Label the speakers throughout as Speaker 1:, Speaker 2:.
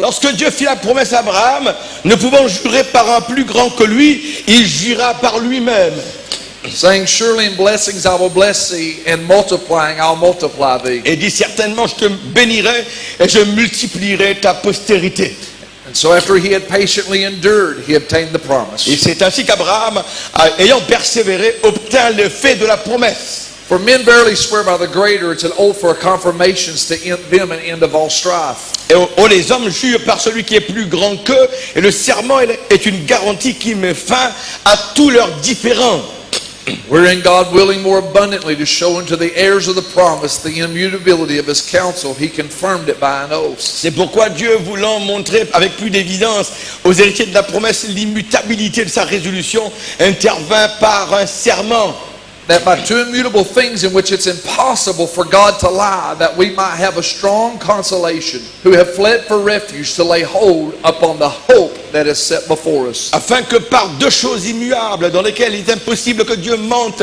Speaker 1: Lorsque Dieu fit la promesse à Abraham, ne pouvant jurer par un plus grand que lui, il jura par lui-même.
Speaker 2: saying, surely in blessings I will bless thee, and multiplying I'll multiply thee.
Speaker 1: Et dit certainement, je te bénirai et je multiplierai ta postérité.
Speaker 2: And so after he had patiently endured, he obtained the promise.
Speaker 1: Et c'est ainsi qu'Abraham, ayant persévéré, obtint le fait de la promesse.
Speaker 2: For men verily swear by the greater, it's an oath for a confirmation to them an end of all strife.
Speaker 1: Et les hommes jurent par celui qui est plus grand qu'eux, et le serment est une garantie qui met fin à tous leurs différends.
Speaker 2: Wherein God, willing more abundantly to show unto the heirs of the promise the immutability of his counsel, he confirmed it by an oath.
Speaker 1: C'est pourquoi Dieu, voulant montrer avec plus d'évidence aux héritiers de la promesse l'immutabilité de sa résolution, intervint par un serment.
Speaker 2: That by two immutable things in which it's impossible for God to lie, that we might have a strong consolation, who have fled for refuge to lay hold upon the hope that is set before us.
Speaker 1: Afin que par deux choses immuables, dans lesquelles il est impossible que Dieu mente,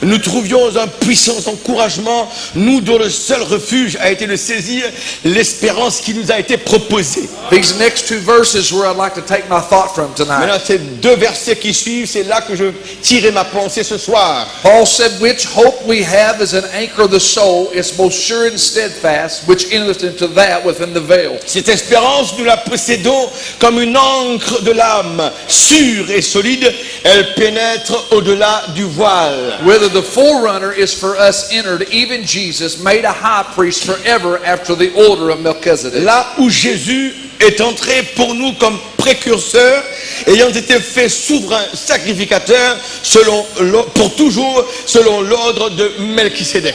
Speaker 1: nous trouvions un puissant encouragement, nous dont le seul refuge a été de saisir l'espérance qui nous a été proposée.
Speaker 2: These next two verses where I'd like to take my thought from tonight.
Speaker 1: Maintenant, ces deux versets qui suivent, c'est là que je tirerai ma pensée ce soir.
Speaker 2: Paul said, which hope we have as an anchor of the soul is most sure and steadfast, which entereth into that within the veil.
Speaker 1: Cette espérance, nous la possédons comme une encre de l'âme, sûre et solide. Elle pénètre au-delà du voile.
Speaker 2: Whether the forerunner is for us entered, even Jesus, made a high priest forever after the order of Melchizedek.
Speaker 1: Là où Jésus est entré pour nous comme précurseur, ayant été fait souverain sacrificateur pour toujours selon l'ordre de Melchisédek.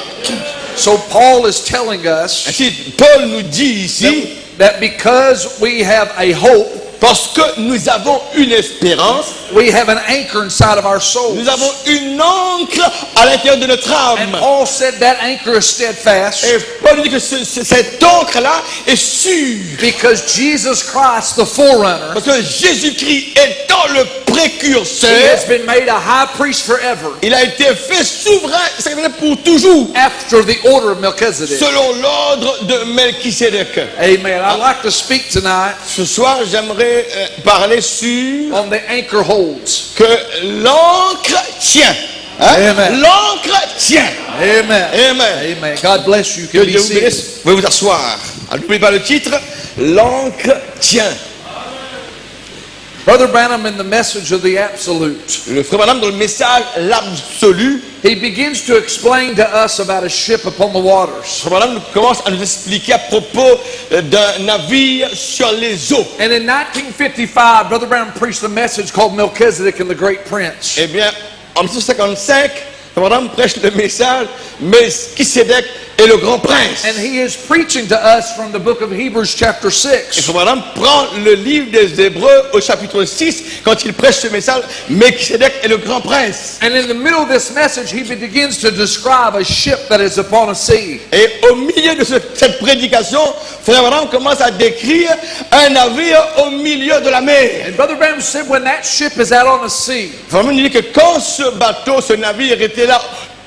Speaker 2: So Paul is telling us
Speaker 1: Ainsi, Paul nous dit ici,
Speaker 2: that because we have a hope,
Speaker 1: parce que nous avons une espérance,
Speaker 2: we have an anchor inside of our souls.
Speaker 1: nous avons une encre à l'intérieur de notre
Speaker 2: And
Speaker 1: âme.
Speaker 2: Paul said that anchor is steadfast
Speaker 1: Et Paul dit que cette encre-là est sûre.
Speaker 2: because Jesus Christ, the forerunner,
Speaker 1: Parce que Jésus-Christ étant le
Speaker 2: he
Speaker 1: précurseur,
Speaker 2: has been made a high priest forever
Speaker 1: il a été fait souverain sacrificateur pour toujours,
Speaker 2: after the order of Melchizedek.
Speaker 1: selon l'ordre de Melchisédek.
Speaker 2: Amen. I'd like to speak tonight
Speaker 1: Ce soir, j'aimerais parler sur
Speaker 2: on the anchor holds.
Speaker 1: que l'encre tient. Hein?
Speaker 2: Amen.
Speaker 1: L'encre tient.
Speaker 2: Amen.
Speaker 1: Amen.
Speaker 2: Amen. God bless you.
Speaker 1: Que
Speaker 2: Can be
Speaker 1: Dieu vous bénisse.
Speaker 2: seated.
Speaker 1: Vous pouvez vous asseoir. N'oubliez pas le titre. L'encre tient.
Speaker 2: Brother Branham, in the message of the absolute,
Speaker 1: Le frère Madame, dans le message l'absolu,
Speaker 2: he begins to explain to us about a ship upon the waters.
Speaker 1: le frère Madame commence à nous expliquer à propos d'un navire sur les eaux.
Speaker 2: And in 1955, Brother Branham preached a message called Melchizedek and the Great Prince.
Speaker 1: Eh bien, en 1955, le frère Madame prêche le message Melchisédek est le grand prince.
Speaker 2: And he is preaching to us from the book of Hebrews chapter
Speaker 1: Et
Speaker 2: 6.
Speaker 1: frère Madame prend le livre des Hébreux au chapitre 6 quand il prêche ce message Melchisédek est le grand prince.
Speaker 2: And in the middle of this message, he begins to describe a ship that is upon a sea.
Speaker 1: Et au milieu de cette prédication, frère Madame commence à décrire un navire au milieu de la mer.
Speaker 2: And Brother Branham said when that ship is out on the sea,
Speaker 1: Frère Madame nous dit que quand ce bateau, ce navire était là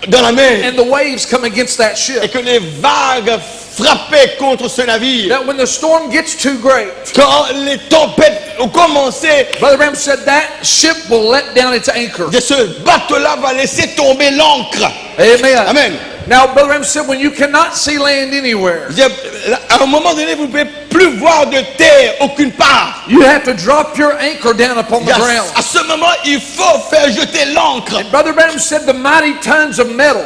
Speaker 1: dans la mer
Speaker 2: and the waves come against that
Speaker 1: et
Speaker 2: ship,
Speaker 1: que les vagues frappaient contre ce navire,
Speaker 2: that when the storm gets too great,
Speaker 1: quand les tempêtes ont commencé,
Speaker 2: Brother Branham said that ship will let down its anchor.
Speaker 1: ce bateau-là va laisser tomber l'ancre.
Speaker 2: Amen.
Speaker 1: Amen.
Speaker 2: Now, Brother Branham said when you cannot see land anywhere,
Speaker 1: À un moment donné, vous ne pouvez plus voir de terre aucune part.
Speaker 2: you have to drop your anchor down upon the ground.
Speaker 1: À ce moment, il faut faire jeter l'ancre.
Speaker 2: Brother Branham said the mighty tons of metal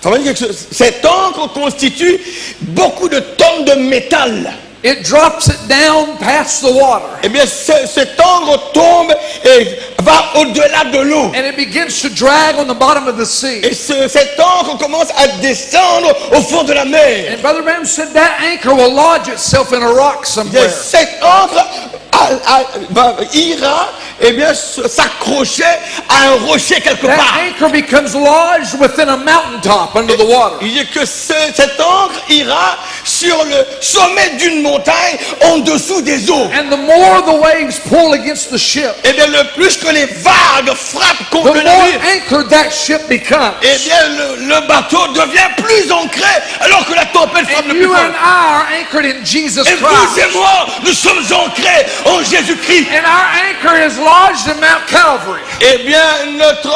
Speaker 1: Ça veut dire que cette encre constitue beaucoup de tonnes de métal.
Speaker 2: it drops it down past the water,
Speaker 1: Eh bien, cette encre tombe et va au-delà de l'eau.
Speaker 2: and it begins to drag on the bottom of the sea.
Speaker 1: Et cette encre commence à descendre au fond de la mer.
Speaker 2: And Brother Branham said that anchor will lodge itself in a rock somewhere.
Speaker 1: Cette encre ira, eh bien, s'accrocher à un rocher quelque
Speaker 2: That
Speaker 1: part.
Speaker 2: anchor becomes lodged within a mountaintop under the water.
Speaker 1: Il dit que cet ancre ira sur le sommet d'une montagne en dessous des eaux.
Speaker 2: And the more the waves pull against the ship,
Speaker 1: Eh bien, le plus que les vagues frappent contre
Speaker 2: the
Speaker 1: le
Speaker 2: more
Speaker 1: navire,
Speaker 2: anchored that ship becomes.
Speaker 1: eh bien, le bateau devient plus ancré alors que la tempête frappe
Speaker 2: And
Speaker 1: le plus
Speaker 2: you
Speaker 1: fort.
Speaker 2: and I are anchored in Jesus
Speaker 1: Et vous
Speaker 2: Christ.
Speaker 1: et moi, nous sommes ancrés en Jésus-Christ.
Speaker 2: And our anchor is lodged in Mount Calvary.
Speaker 1: Eh bien, notre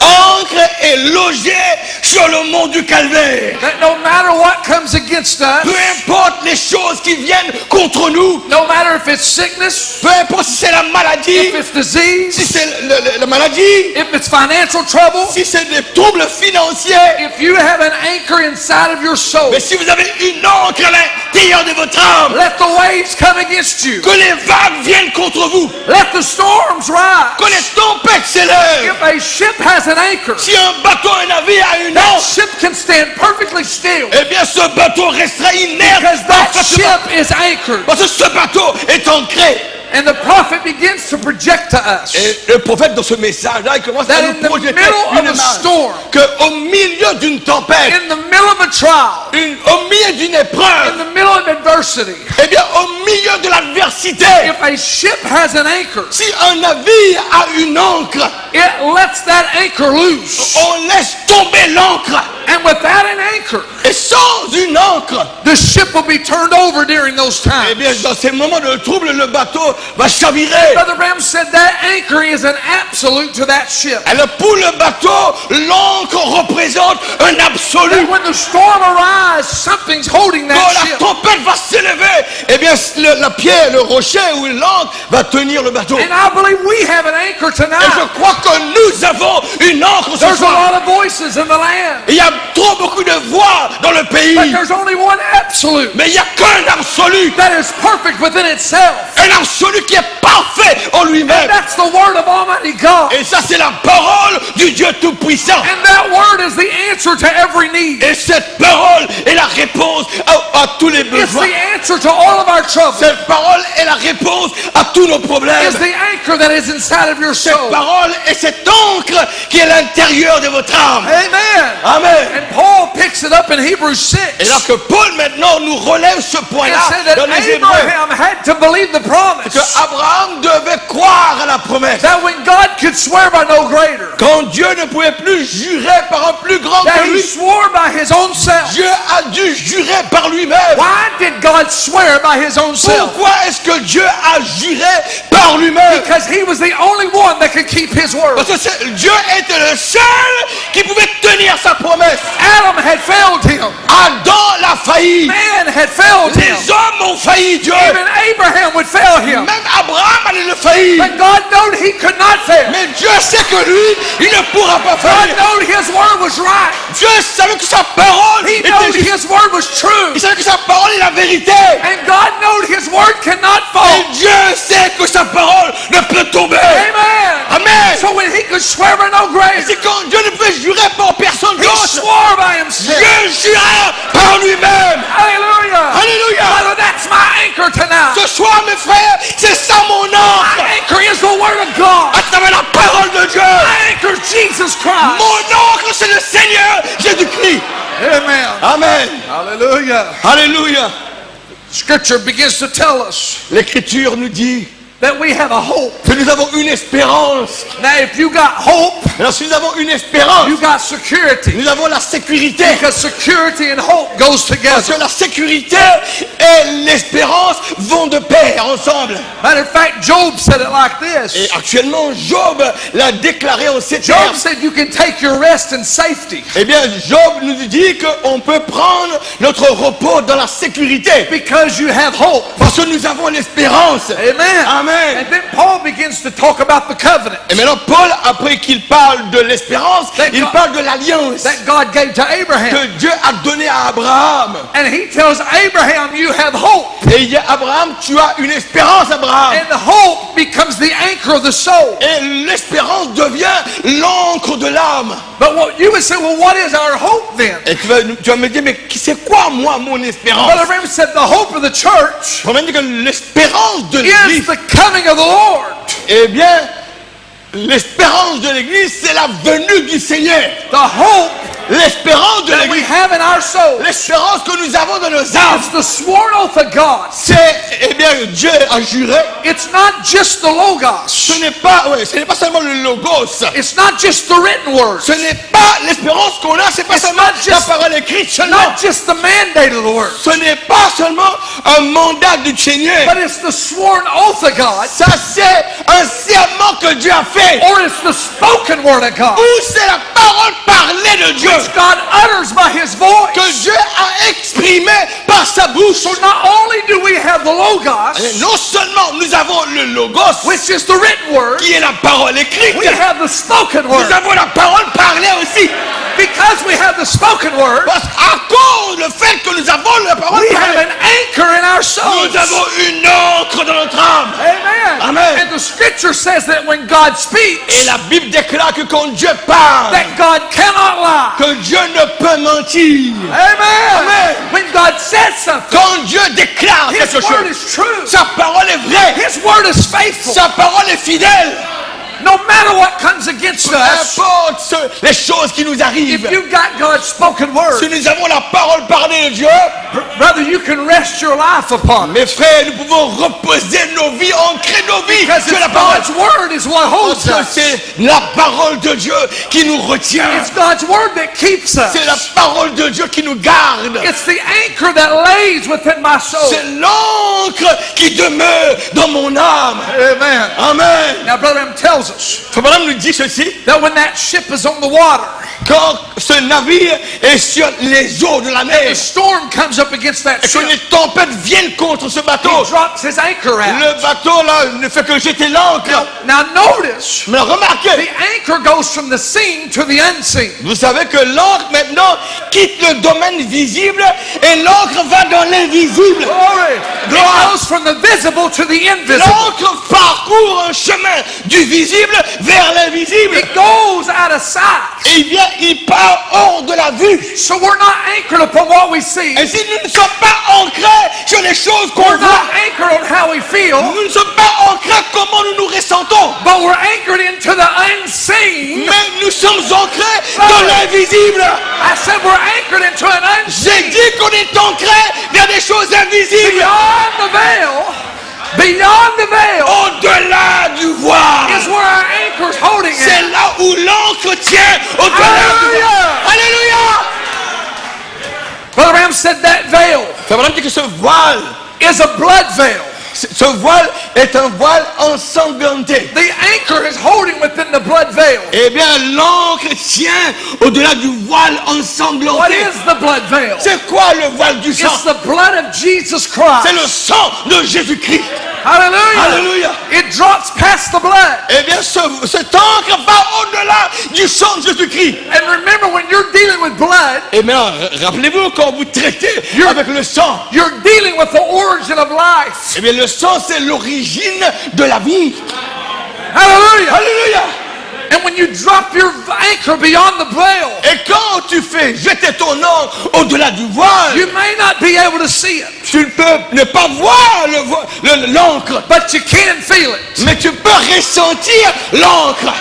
Speaker 1: ancre est logée sur le mont du Calvaire.
Speaker 2: That no matter what comes against us,
Speaker 1: Peu importe les choses qui viennent contre nous,
Speaker 2: no matter if it's sickness,
Speaker 1: peu importe si c'est la maladie,
Speaker 2: if it's disease,
Speaker 1: si c'est la maladie,
Speaker 2: if it's financial trouble,
Speaker 1: si c'est des troubles financiers,
Speaker 2: if you have an anchor inside of your soul,
Speaker 1: mais si vous avez une ancre à l'intérieur de votre âme,
Speaker 2: let the waves come against you.
Speaker 1: que les vagues viennent contre vous,
Speaker 2: Let the storms rise.
Speaker 1: que les tempêtes s'élèvent.
Speaker 2: If a ship has an anchor,
Speaker 1: Si un bateau, un navire a une
Speaker 2: that
Speaker 1: ancre,
Speaker 2: ship can stand perfectly still
Speaker 1: eh bien ce bateau restera inerte
Speaker 2: because that
Speaker 1: parfaitement.
Speaker 2: ship is anchored.
Speaker 1: Parce que ce bateau est ancré.
Speaker 2: And the prophet begins to project to us
Speaker 1: Et le prophète dans ce message-là, il commence à
Speaker 2: that
Speaker 1: nous
Speaker 2: in the
Speaker 1: projeter
Speaker 2: middle of
Speaker 1: une
Speaker 2: a
Speaker 1: image.
Speaker 2: storm,
Speaker 1: Qu'au milieu d'une tempête,
Speaker 2: in the middle of a trial,
Speaker 1: au milieu d'une
Speaker 2: in
Speaker 1: épreuve,
Speaker 2: the middle of adversity,
Speaker 1: eh bien au milieu de l'adversité,
Speaker 2: if a ship has an anchor,
Speaker 1: si un navire a une ancre,
Speaker 2: it lets that anchor loose.
Speaker 1: on laisse tomber l'ancre.
Speaker 2: And without an anchor,
Speaker 1: Et sans une ancre,
Speaker 2: the ship will be turned over during those
Speaker 1: eh
Speaker 2: times.
Speaker 1: bien dans ces moments de trouble, le bateau va chavirer.
Speaker 2: Brother Bram said that anchor is an absolute to that ship.
Speaker 1: Alors pour le bateau, l'ancre représente un absolu.
Speaker 2: That when the storm arrives, something's holding
Speaker 1: Quand
Speaker 2: that
Speaker 1: la
Speaker 2: ship.
Speaker 1: tempête va s'élever, eh bien la pierre, le rocher ou l'ancre va tenir le bateau.
Speaker 2: And I believe we have an anchor
Speaker 1: Et je
Speaker 2: tonight.
Speaker 1: crois que nous avons une ancre ce
Speaker 2: There's a
Speaker 1: soir.
Speaker 2: lot of voices in the land,
Speaker 1: Il y a trop beaucoup de voix dans le pays.
Speaker 2: but there's only one absolute
Speaker 1: Mais il n'y a qu'un absolu.
Speaker 2: that is perfect within itself.
Speaker 1: Un absolu qui est parfait en
Speaker 2: And
Speaker 1: lui-même.
Speaker 2: that's the word of Almighty God.
Speaker 1: Et ça, c'est la parole du Dieu Tout-Puissant.
Speaker 2: And that word is the answer to every need.
Speaker 1: Et cette parole est la réponse à tous les
Speaker 2: It's
Speaker 1: besoins.
Speaker 2: the answer to all of our troubles.
Speaker 1: Cette parole est la réponse à tous nos problèmes.
Speaker 2: It's the anchor that is inside of your
Speaker 1: Cette
Speaker 2: soul.
Speaker 1: parole est cette encre qui est à l'intérieur de votre âme.
Speaker 2: Amen.
Speaker 1: Amen.
Speaker 2: And Paul picks it up in Hebrews 6.
Speaker 1: Et là que Paul maintenant nous relève ce
Speaker 2: And
Speaker 1: point-là
Speaker 2: said that
Speaker 1: dans les Hébreux,
Speaker 2: Abraham had to believe the promise.
Speaker 1: que Abraham devait croire à la promesse.
Speaker 2: That when God could swear by no greater,
Speaker 1: Quand Dieu ne pouvait plus jurer par un plus grand
Speaker 2: that
Speaker 1: que
Speaker 2: he
Speaker 1: lui,
Speaker 2: swore by his own self.
Speaker 1: Dieu a dû jurer par lui-même.
Speaker 2: Why did God swear by his own self?
Speaker 1: Pourquoi est-ce que Dieu a juré par lui-même?
Speaker 2: Because he was the only one that could keep his word.
Speaker 1: Parce que Dieu était le seul qui pouvait tenir sa promesse.
Speaker 2: Adam had failed him.
Speaker 1: Adam l'a failli.
Speaker 2: Man had failed him.
Speaker 1: Les hommes ont failli Dieu.
Speaker 2: Even Abraham would fail him.
Speaker 1: Même Abraham allait le faillir.
Speaker 2: But God knew he could not fail.
Speaker 1: Mais Dieu sait que lui, il ne pourra pas
Speaker 2: God
Speaker 1: faillir.
Speaker 2: knew his word was right.
Speaker 1: Dieu savait que sa parole
Speaker 2: He
Speaker 1: était
Speaker 2: knew
Speaker 1: juste.
Speaker 2: his word was true.
Speaker 1: Il savait que sa parole est la vérité.
Speaker 2: And God knew his word cannot
Speaker 1: Et
Speaker 2: fall.
Speaker 1: Dieu sait que sa parole ne peut tomber.
Speaker 2: Amen.
Speaker 1: Amen.
Speaker 2: So when he could swear by no greater,
Speaker 1: C'est quand Dieu ne pouvait jurer par personne
Speaker 2: he
Speaker 1: d'autre.
Speaker 2: swore by himself.
Speaker 1: Dieu jura par lui-même.
Speaker 2: Hallelujah.
Speaker 1: Alléluia.
Speaker 2: Brother, that's my anchor tonight.
Speaker 1: Ce soir, mes frères, c'est ça mon encre.
Speaker 2: My anchor is the word of God.
Speaker 1: À travers la parole de Dieu.
Speaker 2: My anchor is Jesus Christ.
Speaker 1: Mon encre, c'est le Seigneur Jésus-Christ.
Speaker 2: Amen.
Speaker 1: Amen.
Speaker 2: Hallelujah.
Speaker 1: Alléluia.
Speaker 2: Scripture begins to tell us
Speaker 1: L'Écriture nous dit
Speaker 2: that we have a hope.
Speaker 1: que nous avons une espérance.
Speaker 2: Now, if you got hope,
Speaker 1: Alors si nous avons une espérance,
Speaker 2: you got security.
Speaker 1: nous avons la sécurité.
Speaker 2: Because security and hope goes
Speaker 1: Parce
Speaker 2: together.
Speaker 1: que la sécurité et l'espérance vont de pair ensemble.
Speaker 2: Matter of fact, Job said it like this.
Speaker 1: Et actuellement, Job l'a déclaré en ces
Speaker 2: Job
Speaker 1: termes.
Speaker 2: said you can take your rest in safety
Speaker 1: Eh bien, Job nous dit qu'on peut prendre notre repos dans la sécurité.
Speaker 2: because you have hope.
Speaker 1: Parce que nous avons l'espérance.
Speaker 2: Amen.
Speaker 1: Amen.
Speaker 2: And then Paul begins to talk about the covenant
Speaker 1: Et maintenant, Paul, après qu'il parle de l'espérance, il parle de l'alliance
Speaker 2: that God gave to Abraham.
Speaker 1: que Dieu a donnée à Abraham.
Speaker 2: And he tells Abraham, you have hope.
Speaker 1: Et il dit à Abraham, tu as une espérance, Abraham.
Speaker 2: And the hope becomes the anchor of the soul.
Speaker 1: Et l'espérance devient l'encre de l'âme.
Speaker 2: But what you would say, well, what is our hope then?
Speaker 1: Et tu vas me dire, mais c'est quoi, moi, mon espérance?
Speaker 2: Brother Ram said the hope of the church
Speaker 1: On va dire que l'espérance de
Speaker 2: is
Speaker 1: l'Église,
Speaker 2: the coming of the Lord.
Speaker 1: Eh bien, l'espérance de l'Église, c'est la venue du Seigneur.
Speaker 2: The hope
Speaker 1: L'espérance de
Speaker 2: that we
Speaker 1: l'Église,
Speaker 2: have in our soul
Speaker 1: l'espérance que nous avons dans nos âmes,
Speaker 2: is the sworn oath of God.
Speaker 1: c'est, eh bien, Dieu a juré.
Speaker 2: It's not just the
Speaker 1: Ce
Speaker 2: Logos.
Speaker 1: n'est pas seulement le logos.
Speaker 2: It's not just the written words.
Speaker 1: Ce n'est pas l'espérance qu'on a, c'est pas
Speaker 2: It's
Speaker 1: seulement
Speaker 2: not just-
Speaker 1: la parole écrite seulement.
Speaker 2: Not just the mandate of the word,
Speaker 1: Ce n'est pas seulement un mandat du Seigneur.
Speaker 2: but it's the sworn oath of God,
Speaker 1: Ça, c'est un serment que Dieu a fait.
Speaker 2: or it's the spoken word of God,
Speaker 1: Ou c'est la parole parlée de Dieu.
Speaker 2: which God utters by His voice.
Speaker 1: Que Dieu a exprimé par sa bouche.
Speaker 2: So not only do we have the Logos,
Speaker 1: Non seulement nous avons le logos,
Speaker 2: which is the written word,
Speaker 1: qui est la parole écrite,
Speaker 2: we have the spoken
Speaker 1: nous
Speaker 2: word.
Speaker 1: avons la parole parlée aussi.
Speaker 2: Because we have the spoken word,
Speaker 1: Parce qu'à cause du fait que nous avons la parole
Speaker 2: we have
Speaker 1: parlée,
Speaker 2: an anchor in our souls.
Speaker 1: nous avons une encre dans notre âme.
Speaker 2: Amen.
Speaker 1: Amen.
Speaker 2: And the scripture says that when God
Speaker 1: Et
Speaker 2: speaks,
Speaker 1: la Bible déclare que quand Dieu parle,
Speaker 2: that God cannot lie.
Speaker 1: que Dieu ne peut mentir.
Speaker 2: Amen.
Speaker 1: Amen.
Speaker 2: When God says something,
Speaker 1: Quand Dieu déclare
Speaker 2: His
Speaker 1: quelque
Speaker 2: word
Speaker 1: chose,
Speaker 2: is true.
Speaker 1: sa parole est vraie,
Speaker 2: His word is faithful.
Speaker 1: sa parole est fidèle.
Speaker 2: No matter what comes against
Speaker 1: Peu
Speaker 2: us,
Speaker 1: importe les choses qui nous arrivent,
Speaker 2: if you've got God's spoken
Speaker 1: si
Speaker 2: word,
Speaker 1: nous avons la parole parlée de Dieu,
Speaker 2: brother, you can rest your life upon it.
Speaker 1: mes frères, nous pouvons reposer nos vies, ancrer nos vies
Speaker 2: Because
Speaker 1: sur
Speaker 2: it's
Speaker 1: la parole.
Speaker 2: God's word is what holds
Speaker 1: Parce que
Speaker 2: us.
Speaker 1: c'est la parole de Dieu qui nous retient.
Speaker 2: It's God's word that keeps us.
Speaker 1: C'est la parole de Dieu qui nous garde.
Speaker 2: It's the anchor that lays within my soul.
Speaker 1: C'est l'encre qui demeure dans mon âme.
Speaker 2: Amen.
Speaker 1: Amen.
Speaker 2: Now, Brother M tells us
Speaker 1: Frère Branham nous dit ceci.
Speaker 2: that when that ship is on the water,
Speaker 1: Quand ce navire est sur les eaux de la
Speaker 2: the
Speaker 1: mer,
Speaker 2: storm comes up against that
Speaker 1: et que
Speaker 2: ship,
Speaker 1: les tempêtes viennent contre ce bateau,
Speaker 2: he drops his anchor out.
Speaker 1: le bateau là ne fait que jeter l'ancre.
Speaker 2: Now, notice,
Speaker 1: Mais remarquez,
Speaker 2: the anchor goes from the seen to the unseen.
Speaker 1: vous savez que l'ancre maintenant quitte le domaine visible et l'ancre va dans l'invisible.
Speaker 2: It
Speaker 1: Gloire.
Speaker 2: goes from the visible to the invisible.
Speaker 1: L'ancre parcourt un chemin du visible vers l'invisible.
Speaker 2: It goes out of sight.
Speaker 1: Et il part hors de la vue.
Speaker 2: So we're not anchored upon what we see.
Speaker 1: Et si nous ne sommes pas ancrés sur les choses qu'on
Speaker 2: We're
Speaker 1: voit,
Speaker 2: not anchored on how we feel,
Speaker 1: nous ne sommes pas ancrés comment nous nous ressentons.
Speaker 2: but we're anchored into the unseen.
Speaker 1: Mais nous sommes ancrés dans l'invisible.
Speaker 2: I said we're anchored into an
Speaker 1: J'ai
Speaker 2: unseen.
Speaker 1: dit qu'on est ancrés vers des choses invisibles.
Speaker 2: Beyond the veil, beyond the veil
Speaker 1: Au-delà du voile.
Speaker 2: is where our anchor's holding
Speaker 1: C'est
Speaker 2: it.
Speaker 1: là où l'encre tient. Au-delà du voile.
Speaker 2: Hallelujah.
Speaker 1: Alléluia.
Speaker 2: Brother Ram said that veil
Speaker 1: Ça veut dire que ce voile,
Speaker 2: is a blood veil.
Speaker 1: ce voile est un voile ensanglanté.
Speaker 2: The anchor is holding within the blood veil.
Speaker 1: Eh bien, l'encre tient au-delà du voile
Speaker 2: What
Speaker 1: ensanglanté.
Speaker 2: is the blood veil?
Speaker 1: C'est quoi le voile du sang?
Speaker 2: It's the blood of Jesus
Speaker 1: C'est
Speaker 2: Christ.
Speaker 1: le sang de Jésus-Christ.
Speaker 2: Hallelujah.
Speaker 1: Alléluia.
Speaker 2: It drops past the blood.
Speaker 1: Eh bien, cette encre va au-delà du sang de Jésus-Christ.
Speaker 2: And remember, when you're dealing with blood,
Speaker 1: Et maintenant, rappelez-vous, quand vous traitez avec le sang,
Speaker 2: you're dealing with the origin of life.
Speaker 1: eh bien, le sang, c'est l'origine de la vie.
Speaker 2: Hallelujah.
Speaker 1: Alléluia.
Speaker 2: And when you drop your anchor beyond the veil,
Speaker 1: Et quand tu fais jeter ton encre au-delà du voile,
Speaker 2: you may not be able to see it,
Speaker 1: tu ne peux ne pas voir l'encre,
Speaker 2: but you can feel it.
Speaker 1: mais tu peux ressentir l'encre.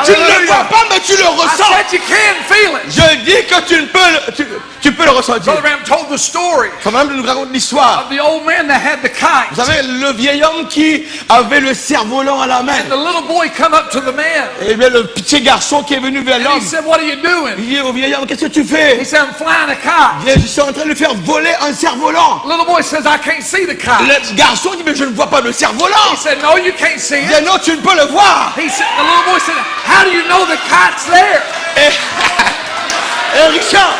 Speaker 1: Tu ne le
Speaker 2: Hallelujah.
Speaker 1: vois pas, mais tu le
Speaker 2: I
Speaker 1: ressens.
Speaker 2: said you can feel it.
Speaker 1: Je dis que tu peux le ressentir.
Speaker 2: Brother Ram told the story
Speaker 1: Quand même, nous raconte l'histoire.
Speaker 2: of the old man that had the kite.
Speaker 1: Vous savez, le vieil homme qui avait le cerf-volant à la main.
Speaker 2: The little boy come up to the man
Speaker 1: Eh bien, le petit garçon qui est venu vers
Speaker 2: and he
Speaker 1: l'homme,
Speaker 2: said, "What are you doing?"
Speaker 1: il dit au vieil homme, qu'est-ce que tu
Speaker 2: He
Speaker 1: fais?
Speaker 2: said, "I'm flying a kite."
Speaker 1: Il dit, je suis en train de le faire voler un cerf-volant.
Speaker 2: The little boy says, "I can't see the kite."
Speaker 1: Le garçon dit, mais je ne vois pas le
Speaker 2: He
Speaker 1: cerf-volant.
Speaker 2: said, "No, you can't see
Speaker 1: Il
Speaker 2: it."
Speaker 1: dit, non, tu ne peux le voir.
Speaker 2: He said, the little boy said, "How do you know the kite's there?"
Speaker 1: Et Richard,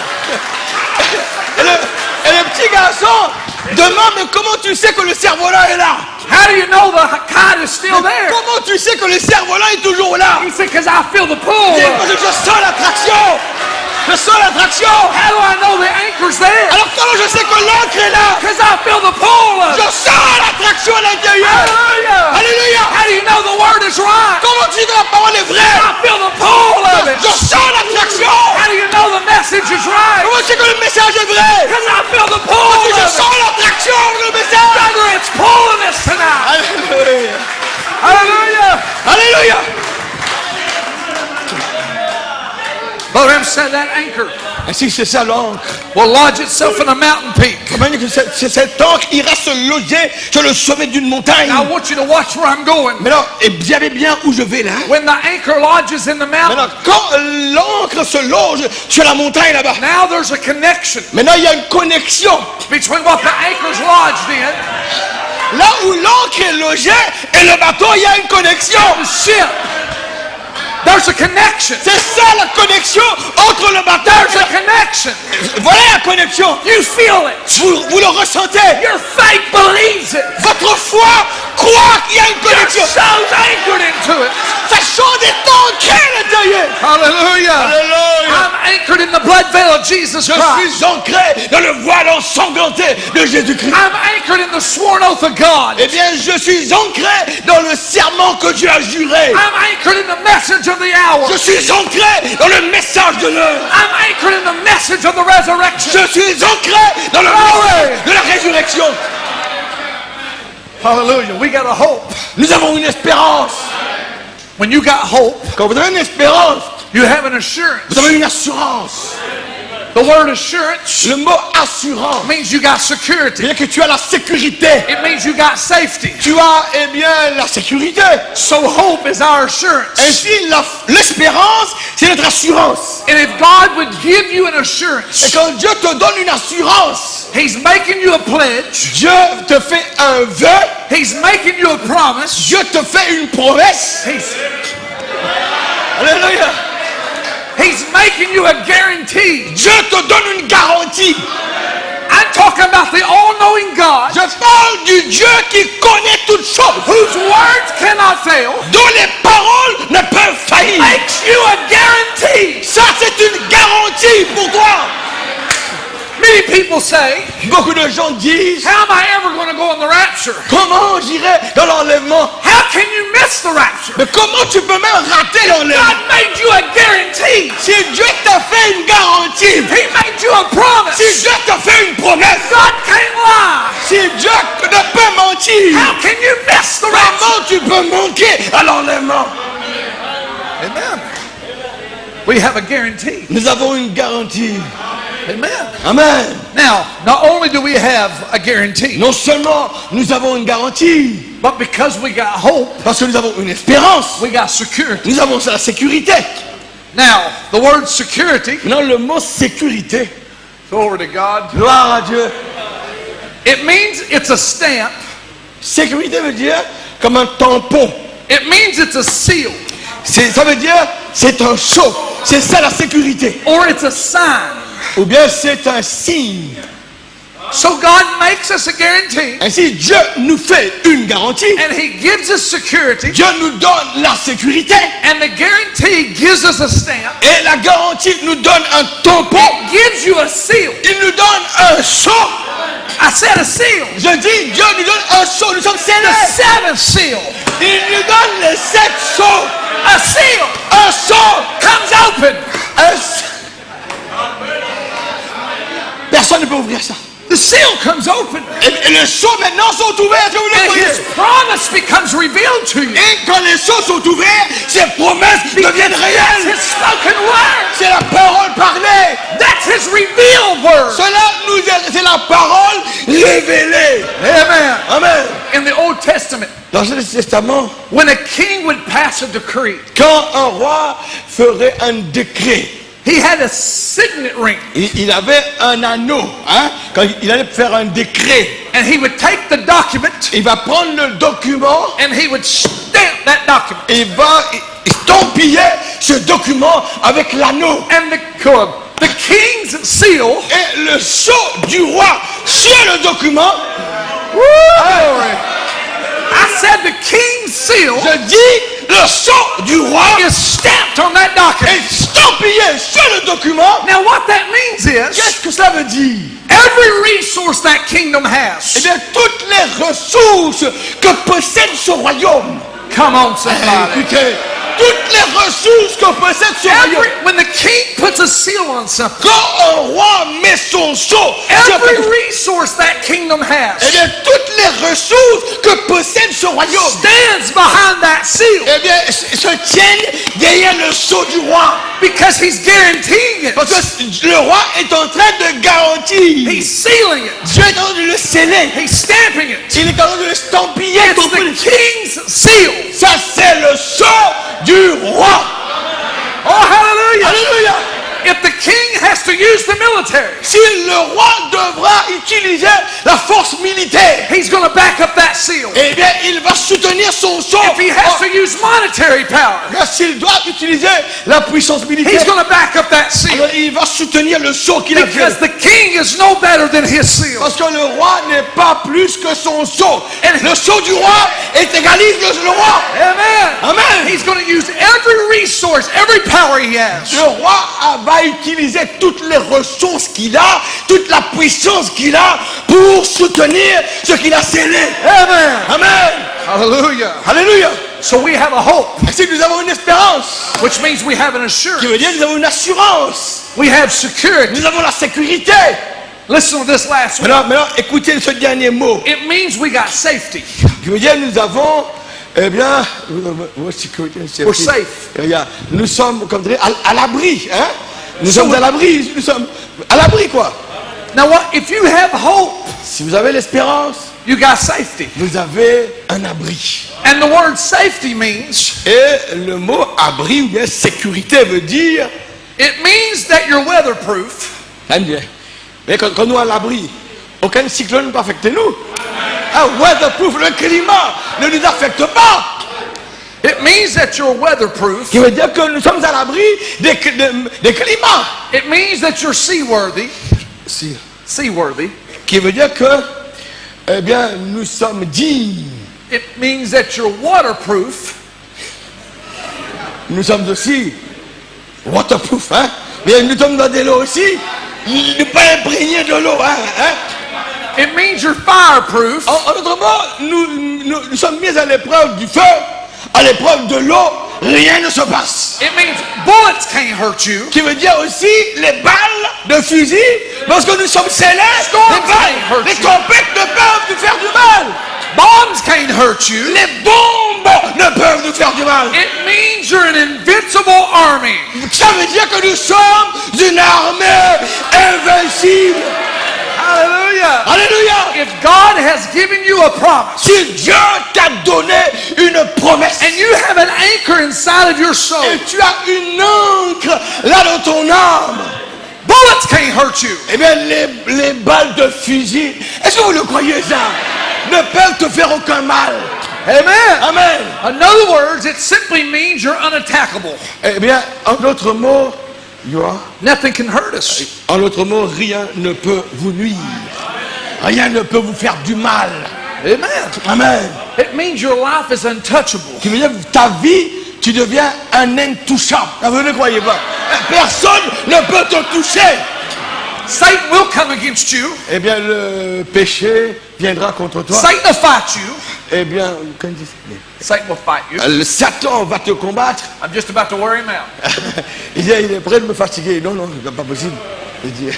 Speaker 1: et le petit garçon demande, mais comment tu sais que le cerf-volant est là?
Speaker 2: How do you know the kite is still there?
Speaker 1: Comment tu sais que le cerf-volant est toujours là?
Speaker 2: He said, "Because I feel the pull."
Speaker 1: Il dit, parce que je sens l'attraction. Je sens l'attraction.
Speaker 2: How do I know the anchor's there?
Speaker 1: Alors comment je sais que l'encre est là?
Speaker 2: Because I feel the pull of
Speaker 1: Je
Speaker 2: it.
Speaker 1: sens l'attraction à l'intérieur.
Speaker 2: Hallelujah.
Speaker 1: Alléluia.
Speaker 2: How do you know the word is right?
Speaker 1: Comment tu dis que la parole est vraie?
Speaker 2: I feel the pull of it.
Speaker 1: Je sens l'attraction.
Speaker 2: How do you know the message is right?
Speaker 1: Comment tu sais que le message est vrai?
Speaker 2: Because I feel the pull
Speaker 1: Je
Speaker 2: of it.
Speaker 1: sens l'attraction de le message.
Speaker 2: Brother, it's pulling us tonight.
Speaker 1: Alléluia.
Speaker 2: Brother Branham said that anchor
Speaker 1: Ainsi, c'est ça l'encre.
Speaker 2: will lodge itself in a mountain peak.
Speaker 1: Comment dire que cet encre ira se loger sur le sommet d'une montagne.
Speaker 2: I want you to watch where I'm going.
Speaker 1: Maintenant, et vous savez bien où je vais là.
Speaker 2: When the anchor lodges in the mountain,
Speaker 1: Maintenant, quand l'encre se loge sur la montagne là-bas,
Speaker 2: now there's a connection
Speaker 1: maintenant il y a une connexion.
Speaker 2: between what the anchor's lodged in
Speaker 1: Là où l'encre est logée et le bateau, il y a une connexion.
Speaker 2: and the ship. There's a connection.
Speaker 1: C'est ça la connexion entre le bateau.
Speaker 2: There's a connection.
Speaker 1: Voilà la connexion.
Speaker 2: You feel it.
Speaker 1: Vous le ressentez.
Speaker 2: Your faith believes it.
Speaker 1: Votre foi croit qu'il y a une
Speaker 2: Your
Speaker 1: connexion.
Speaker 2: soul's anchored into it.
Speaker 1: Ça chante est ancré à l'intérieur.
Speaker 2: Hallelujah.
Speaker 1: Alléluia.
Speaker 2: I'm anchored in the blood veil of Jesus
Speaker 1: Je
Speaker 2: Christ.
Speaker 1: suis ancré dans le voile ensanglanté de Jésus-Christ.
Speaker 2: I'm anchored in the sworn oath of God.
Speaker 1: Eh bien, je suis ancré dans le serment que Dieu a juré.
Speaker 2: I'm anchored in the message of the hour.
Speaker 1: Je suis ancré dans le message de l'heure.
Speaker 2: I'm anchored in the message of the resurrection.
Speaker 1: Je suis ancré dans le message de la résurrection.
Speaker 2: Hallelujah. We got a hope.
Speaker 1: Nous avons une espérance.
Speaker 2: When you got hope,
Speaker 1: Quand vous avez une espérance,
Speaker 2: you have an assurance.
Speaker 1: vous avez une assurance.
Speaker 2: The word assurance
Speaker 1: Le mot assurance
Speaker 2: means you got security.
Speaker 1: veut dire que tu as la sécurité.
Speaker 2: It means you got safety.
Speaker 1: Tu as, eh bien, la sécurité.
Speaker 2: So hope is our assurance.
Speaker 1: Ainsi, l'espérance, c'est notre assurance.
Speaker 2: And if God would give you an
Speaker 1: Et
Speaker 2: assurance,
Speaker 1: quand Dieu te donne une assurance,
Speaker 2: He's making you a pledge.
Speaker 1: Dieu te fait un vœu,
Speaker 2: He's making you a promise.
Speaker 1: Dieu te fait une promesse. Alléluia.
Speaker 2: He's making you a guarantee.
Speaker 1: Dieu te donne une garantie.
Speaker 2: I'm talking about the all-knowing God
Speaker 1: Je parle du Dieu qui connaît toutes choses,
Speaker 2: whose words cannot fail.
Speaker 1: dont les paroles ne peuvent faillir.
Speaker 2: Makes you a guarantee.
Speaker 1: Ça, c'est une garantie pour toi.
Speaker 2: Many people say,
Speaker 1: Beaucoup de gens disent,
Speaker 2: how am I ever going to go in the rapture?
Speaker 1: comment j'irai dans l'enlèvement?
Speaker 2: How can you miss the rapture?
Speaker 1: Mais comment tu peux même rater l'enlèvement?
Speaker 2: God made you a guarantee.
Speaker 1: Si Dieu t'a fait une garantie,
Speaker 2: He made you a promise.
Speaker 1: si Dieu t'a fait une promesse,
Speaker 2: God can't lie.
Speaker 1: si Dieu ne peut mentir,
Speaker 2: How can you miss the rapture?
Speaker 1: comment tu peux manquer à l'enlèvement?
Speaker 2: Amen. We have a guarantee.
Speaker 1: Nous avons une garantie.
Speaker 2: Amen.
Speaker 1: Amen.
Speaker 2: Now, not only do we have a guarantee,
Speaker 1: Non seulement nous avons une garantie,
Speaker 2: but because we got hope,
Speaker 1: parce que nous avons une espérance,
Speaker 2: we got security.
Speaker 1: nous avons la sécurité.
Speaker 2: Now, the word security,
Speaker 1: Maintenant, le mot sécurité,
Speaker 2: glory to God,
Speaker 1: gloire à Dieu.
Speaker 2: it means it's a stamp.
Speaker 1: Sécurité veut dire comme un tampon.
Speaker 2: It means it's a seal.
Speaker 1: Ça veut dire c'est un sceau. C'est ça la sécurité.
Speaker 2: Or it's a sign.
Speaker 1: Ou bien c'est un signe.
Speaker 2: So God makes us a guarantee,
Speaker 1: Ainsi, Dieu nous fait une garantie.
Speaker 2: and He gives us security,
Speaker 1: Dieu nous donne la sécurité.
Speaker 2: and the guarantee gives us a stamp.
Speaker 1: Et la garantie nous donne un tampon.
Speaker 2: It gives you a seal.
Speaker 1: Il nous donne un sceau.
Speaker 2: I said a seal.
Speaker 1: Je dis, Dieu nous donne un sceau. Nous sommes
Speaker 2: The
Speaker 1: scellés.
Speaker 2: seventh seal.
Speaker 1: Il nous donne les 7 sceaux.
Speaker 2: A seal
Speaker 1: Un sceau.
Speaker 2: comes open.
Speaker 1: Personne ne peut ouvrir ça.
Speaker 2: The seal comes open.
Speaker 1: Et les sceaux maintenant sont ouverts. Est-ce que vous le
Speaker 2: And
Speaker 1: voyez?
Speaker 2: His promise becomes revealed to you.
Speaker 1: Et quand les sceaux sont ouverts, ces promesses deviennent
Speaker 2: That's
Speaker 1: réelles.
Speaker 2: His spoken word.
Speaker 1: C'est la parole parlée.
Speaker 2: That's His revealed word.
Speaker 1: C'est la parole révélée.
Speaker 2: Amen.
Speaker 1: Amen.
Speaker 2: In the Old Testament,
Speaker 1: Dans le Testament,
Speaker 2: when a king would pass a decree,
Speaker 1: quand un roi ferait un décret,
Speaker 2: he had a signet ring,
Speaker 1: il avait un anneau. Hein? Quand il allait faire un décret,
Speaker 2: and he would take the document
Speaker 1: il va prendre le document,
Speaker 2: and he would stamp that document.
Speaker 1: il va estampiller ce document avec l'anneau.
Speaker 2: And the king's seal,
Speaker 1: Et le sceau du roi sur le document,
Speaker 2: I said the king's seal
Speaker 1: je dis, le sceau du roi
Speaker 2: is stamped on that document.
Speaker 1: est estampillé sur le document.
Speaker 2: Now what that means is,
Speaker 1: Qu'est-ce que cela veut dire?
Speaker 2: every resource that kingdom
Speaker 1: Eh
Speaker 2: has,
Speaker 1: bien, toutes les ressources que possède ce royaume.
Speaker 2: come on somebody.
Speaker 1: Écoutez, toutes les ressources que possède ce royaume.
Speaker 2: When the king puts a seal on something,
Speaker 1: Quand un roi met son sceau sur
Speaker 2: every
Speaker 1: quelque chose,
Speaker 2: resource that kingdom
Speaker 1: eh
Speaker 2: has
Speaker 1: bien, toutes toutes les ressources que possède ce royaume,
Speaker 2: stands behind that seal
Speaker 1: eh bien, se tiennent derrière le sceau du roi.
Speaker 2: because he's guaranteeing it.
Speaker 1: Parce que le roi est en train de garantir.
Speaker 2: He's sealing it.
Speaker 1: Dieu est en train de le sceller.
Speaker 2: He's stamping it.
Speaker 1: Il est en train de le stampiller.
Speaker 2: It's the king's seal.
Speaker 1: Ça, c'est le sceau du roi.
Speaker 2: Oh, hallelujah.
Speaker 1: Alléluia.
Speaker 2: If the king has to use the military,
Speaker 1: Si le roi devra utiliser la force militaire,
Speaker 2: he's going to back up that seal.
Speaker 1: eh bien, il va soutenir son sceau.
Speaker 2: If he has to use monetary power,
Speaker 1: Mais s'il doit utiliser la puissance
Speaker 2: he's
Speaker 1: militaire,
Speaker 2: going to back up that seal.
Speaker 1: alors il va soutenir le sceau qu'il a
Speaker 2: Because
Speaker 1: fait.
Speaker 2: the king is no better than his seal.
Speaker 1: Parce que le roi n'est pas plus que son sceau.
Speaker 2: And-
Speaker 1: Le sceau du roi est égalise le roi.
Speaker 2: Amen.
Speaker 1: Amen.
Speaker 2: He's going to use every resource, every power he has.
Speaker 1: Le roi va utiliser toutes les ressources qu'il a, toute la puissance qu'il a pour soutenir ce qu'il a scellé.
Speaker 2: Amen.
Speaker 1: Amen.
Speaker 2: Hallelujah.
Speaker 1: Alléluia.
Speaker 2: So we have a hope,
Speaker 1: Ainsi nous avons une espérance,
Speaker 2: which means we have an
Speaker 1: qui
Speaker 2: assurance.
Speaker 1: veut dire nous avons une assurance.
Speaker 2: We have security.
Speaker 1: Nous avons la sécurité.
Speaker 2: Listen to this last one.
Speaker 1: Maintenant, écoutez ce dernier mot.
Speaker 2: It means we got safety.
Speaker 1: Qui veut dire nous avons, eh bien, sécurité,
Speaker 2: We're safe.
Speaker 1: Regarde, nous sommes, comme dirait, à l'abri. Hein? Nous sommes à l'abri. Nous sommes à l'abri, quoi.
Speaker 2: Now, what if you have hope?
Speaker 1: Si vous avez l'espérance,
Speaker 2: You got safety.
Speaker 1: vous avez un abri.
Speaker 2: And the word safety means
Speaker 1: Et le mot abri ou bien sécurité veut dire,
Speaker 2: it means that you're weatherproof.
Speaker 1: mais quand nous à l'abri, aucun cyclone ne peut affecter nous. Weatherproof, le climat ne nous affecte pas.
Speaker 2: It means that you're weatherproof.
Speaker 1: Qui veut dire que nous sommes à l'abri des climats.
Speaker 2: It means that you're seaworthy. Seaworthy.
Speaker 1: Qui veut dire que, eh bien, nous sommes dignes.
Speaker 2: It means that you're waterproof.
Speaker 1: Nous sommes aussi waterproof, hein. Mais nous sommes dans de l'eau aussi. Ne pas imprégner de l'eau, hein.
Speaker 2: It means you're fireproof.
Speaker 1: En d'autres mots, nous sommes mis à l'épreuve du feu, à l'épreuve de l'eau, rien ne se passe.
Speaker 2: It means bullets can't hurt you.
Speaker 1: Qui veut dire aussi les balles de fusil, parce que nous sommes scellés, les tempêtes ne peuvent nous faire du mal.
Speaker 2: Bombs can't hurt you.
Speaker 1: Les bombes ne peuvent nous faire du mal.
Speaker 2: It means you're an invincible army.
Speaker 1: Ça veut dire que nous sommes une armée invincible.
Speaker 2: Hallelujah.
Speaker 1: Alléluia.
Speaker 2: If God has given you a promise
Speaker 1: Si Dieu t'a donné une promesse
Speaker 2: and you have an anchor inside of your soul,
Speaker 1: et tu as une encre là dans ton âme,
Speaker 2: bullets can't hurt you.
Speaker 1: eh bien les balles de fusil, est-ce que vous le croyez ça, ne peuvent te faire aucun mal.
Speaker 2: Amen.
Speaker 1: Amen.
Speaker 2: In other words, it simply means you're unattackable.
Speaker 1: Eh bien, en d'autres mots,
Speaker 2: Nothing can hurt us.
Speaker 1: en d'autres mots, rien ne peut vous nuire. Rien ne peut vous faire du mal.
Speaker 2: Amen.
Speaker 1: Amen.
Speaker 2: It means your life is untouchable.
Speaker 1: Qui veut dire que ta vie, tu deviens un intouchable. Ah, vous ne croyez pas. Personne ne peut te toucher.
Speaker 2: Satan will come against you.
Speaker 1: Eh bien, le péché viendra contre toi.
Speaker 2: Satan will fight you.
Speaker 1: Eh bien,
Speaker 2: Satan will fight you.
Speaker 1: le Satan va te combattre.
Speaker 2: I'm just about to wear him out.
Speaker 1: Il est prêt de me fatiguer. Non, non, c'est pas possible. Il dit,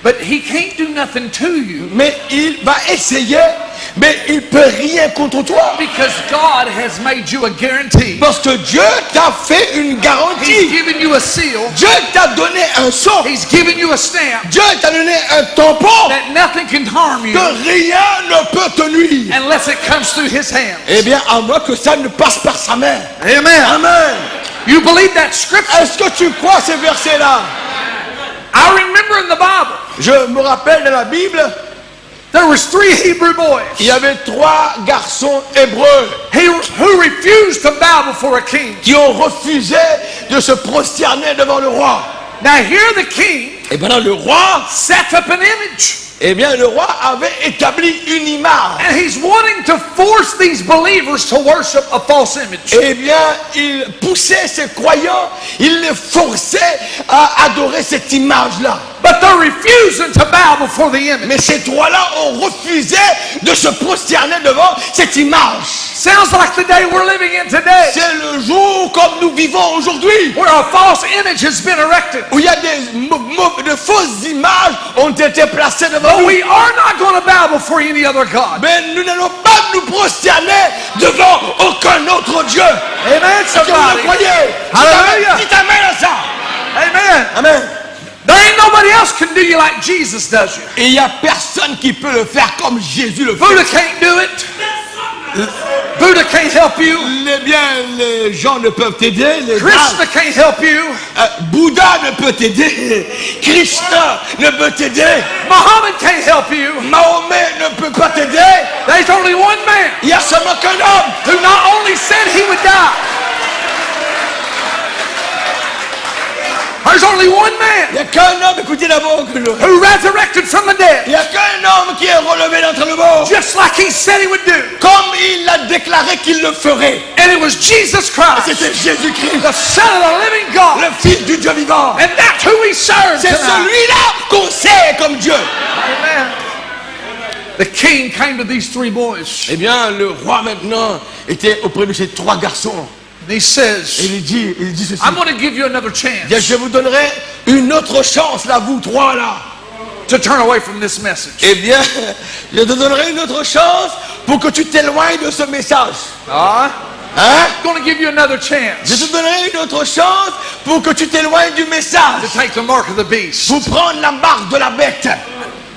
Speaker 2: But he can't do nothing to you
Speaker 1: mais il va essayer, mais il peut rien contre toi.
Speaker 2: because God has made you a guarantee.
Speaker 1: Parce que Dieu t'a fait une
Speaker 2: He's
Speaker 1: garantie.
Speaker 2: given you a seal.
Speaker 1: Dieu t'a donné un sceau.
Speaker 2: He's given you a stamp
Speaker 1: Dieu t'a donné un tampon.
Speaker 2: that nothing can harm you
Speaker 1: Que rien ne peut te nuire.
Speaker 2: unless it comes through his hands.
Speaker 1: Eh bien, à moins que ça ne passe par sa main.
Speaker 2: Amen.
Speaker 1: Amen.
Speaker 2: You believe that scripture?
Speaker 1: Est-ce que tu crois ces versets-là?
Speaker 2: I remember in the Bible,
Speaker 1: Je me rappelle dans la Bible,
Speaker 2: there was 3 Hebrew boys
Speaker 1: il y avait 3 garçons hébreux
Speaker 2: who refused to bow before a king.
Speaker 1: qui ont refusé de se prosterner devant le roi.
Speaker 2: Now here the king
Speaker 1: Et maintenant le roi,
Speaker 2: set up an image.
Speaker 1: eh bien le roi avait établi une image.
Speaker 2: And he's wanting to force these believers to worship a false image.
Speaker 1: Eh bien, il poussait ses croyants, il les forçait à adorer cette image-là.
Speaker 2: But they're refusing to bow before the image.
Speaker 1: Mais ces 3-là ont refusé de se prosterner devant cette image.
Speaker 2: Sounds like the day we're living in today,
Speaker 1: C'est le jour comme nous vivons aujourd'hui,
Speaker 2: where a false image has been erected.
Speaker 1: où il y a de fausses images ont été placées devant
Speaker 2: But
Speaker 1: nous.
Speaker 2: we are not going to bow before any other God.
Speaker 1: Mais nous n'allons pas nous prosterner devant aucun autre Dieu.
Speaker 2: Amen,
Speaker 1: Est-ce que vous le
Speaker 2: somebody.
Speaker 1: croyez?
Speaker 2: Hallelujah.
Speaker 1: Dites amen à ça.
Speaker 2: Amen.
Speaker 1: Amen.
Speaker 2: There ain't nobody else can do you like Jesus does you.
Speaker 1: Et il n'y a personne qui peut le faire comme Jésus le fait.
Speaker 2: Buddha can't do it. Buddha can't help you.
Speaker 1: Les gens ne peuvent t'aider.
Speaker 2: Krishna can't help you.
Speaker 1: Bouddha ne peut t'aider. Krishna ne peut t'aider.
Speaker 2: Muhammad can't help you.
Speaker 1: Mahomet ne peut pas t'aider.
Speaker 2: There's only one man
Speaker 1: Il y a seulement qu'un homme.
Speaker 2: who not only said he would die. There's only one
Speaker 1: Il
Speaker 2: man
Speaker 1: n'y a qu'un homme, écoutez d'abord que
Speaker 2: who resurrected from the
Speaker 1: il
Speaker 2: dead,
Speaker 1: n'y a qu'un homme qui est relevé d'entre le mort.
Speaker 2: just like he said he would do.
Speaker 1: Comme il a déclaré qu'il le ferait.
Speaker 2: And it was Jesus Christ,
Speaker 1: C'était Jésus-Christ,
Speaker 2: the Son of the living God.
Speaker 1: le Fils du Dieu vivant.
Speaker 2: And that's who we serve
Speaker 1: C'est
Speaker 2: tonight.
Speaker 1: celui-là qu'on sait comme Dieu.
Speaker 2: Amen. The king came to these three boys.
Speaker 1: Eh bien, le roi maintenant était auprès de ces trois garçons.
Speaker 2: And he
Speaker 1: Et
Speaker 2: says,
Speaker 1: il dit ceci.
Speaker 2: I'm going to give you another
Speaker 1: Il dit,
Speaker 2: chance
Speaker 1: je vous donnerai une autre chance, là, vous trois, là.
Speaker 2: to turn away from this message.
Speaker 1: Eh bien, je te donnerai une autre chance pour que tu t'éloignes de ce message.
Speaker 2: Hein?
Speaker 1: Hein?
Speaker 2: I'm going to give you another
Speaker 1: Je
Speaker 2: chance
Speaker 1: te donnerai une autre chance pour que tu t'éloignes du message.
Speaker 2: to take the mark of the beast.
Speaker 1: Pour prendre la marque de la bête.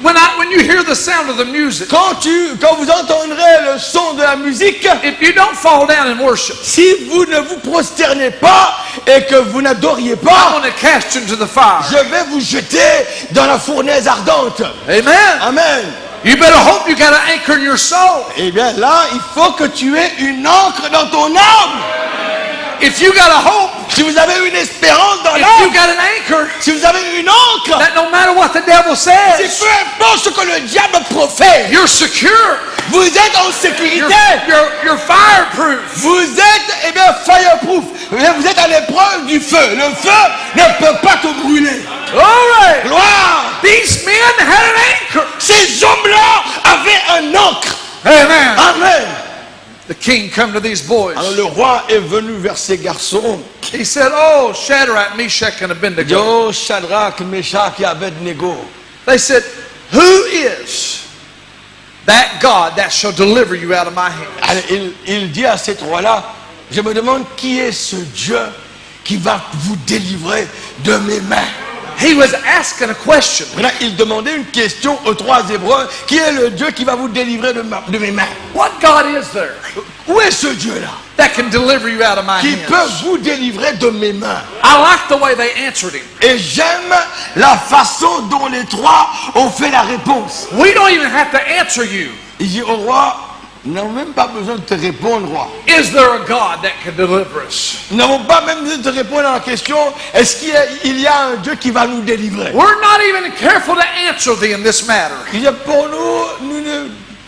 Speaker 2: When you hear the sound of the music,
Speaker 1: Quand vous entendrez le son de la musique,
Speaker 2: if you don't fall down and worship,
Speaker 1: si vous ne vous prosternez pas et que vous n'adoriez
Speaker 2: I'm
Speaker 1: pas,
Speaker 2: going to cast you into the fire.
Speaker 1: je vais vous jeter dans la fournaise ardente.
Speaker 2: Amen.
Speaker 1: Amen.
Speaker 2: You better hope you got an anchor in your soul.
Speaker 1: Eh bien là, il faut que tu aies une encre dans ton âme.
Speaker 2: If you got a hope,
Speaker 1: Si vous avez une espérance dans
Speaker 2: if you
Speaker 1: l'âme,
Speaker 2: got an anchor,
Speaker 1: si vous avez une encre,
Speaker 2: that no matter what the devil
Speaker 1: c'est
Speaker 2: says,
Speaker 1: peu importe ce que le diable profère,
Speaker 2: you're secure.
Speaker 1: vous êtes en sécurité.
Speaker 2: You're fireproof.
Speaker 1: Vous êtes, eh bien, fireproof. Vous êtes à l'épreuve du feu. Le feu ne peut pas te brûler.
Speaker 2: Glory.
Speaker 1: Gloire.
Speaker 2: These men had an anchor.
Speaker 1: Ces hommes-là avaient un encre.
Speaker 2: Amen.
Speaker 1: Amen.
Speaker 2: The king come to these boys.
Speaker 1: Alors le roi est venu vers ces garçons.
Speaker 2: He said, "Oh, Shadrach, Meshach, and Abednego."
Speaker 1: Yo, Shadrach, Meshach et Abednego.
Speaker 2: They said, "Who is that God that shall deliver you out of my hand?"
Speaker 1: Alors, il dit à ces trois-là, je me demande qui est ce Dieu qui va vous délivrer de mes mains.
Speaker 2: He was asking a question.
Speaker 1: Maintenant, il demandait une question aux trois Hébreux. Qui est le Dieu qui va vous délivrer de mes mains?
Speaker 2: What God is there
Speaker 1: Où est ce Dieu-là
Speaker 2: that can deliver you out of my
Speaker 1: qui peut
Speaker 2: hands?
Speaker 1: vous délivrer de mes mains?
Speaker 2: I like the way they answered him.
Speaker 1: Et j'aime la façon dont les trois ont fait la réponse.
Speaker 2: We don't even have to answer you.
Speaker 1: Il dit au roi, nous n'avons même pas besoin de te répondre, roi.
Speaker 2: Is there a God that can deliver us?
Speaker 1: Nous n'avons pas même besoin de te répondre à la question, est-ce qu'il y a un Dieu qui va nous délivrer?
Speaker 2: We're not even careful to answer thee in this matter.
Speaker 1: Il dit, pour nous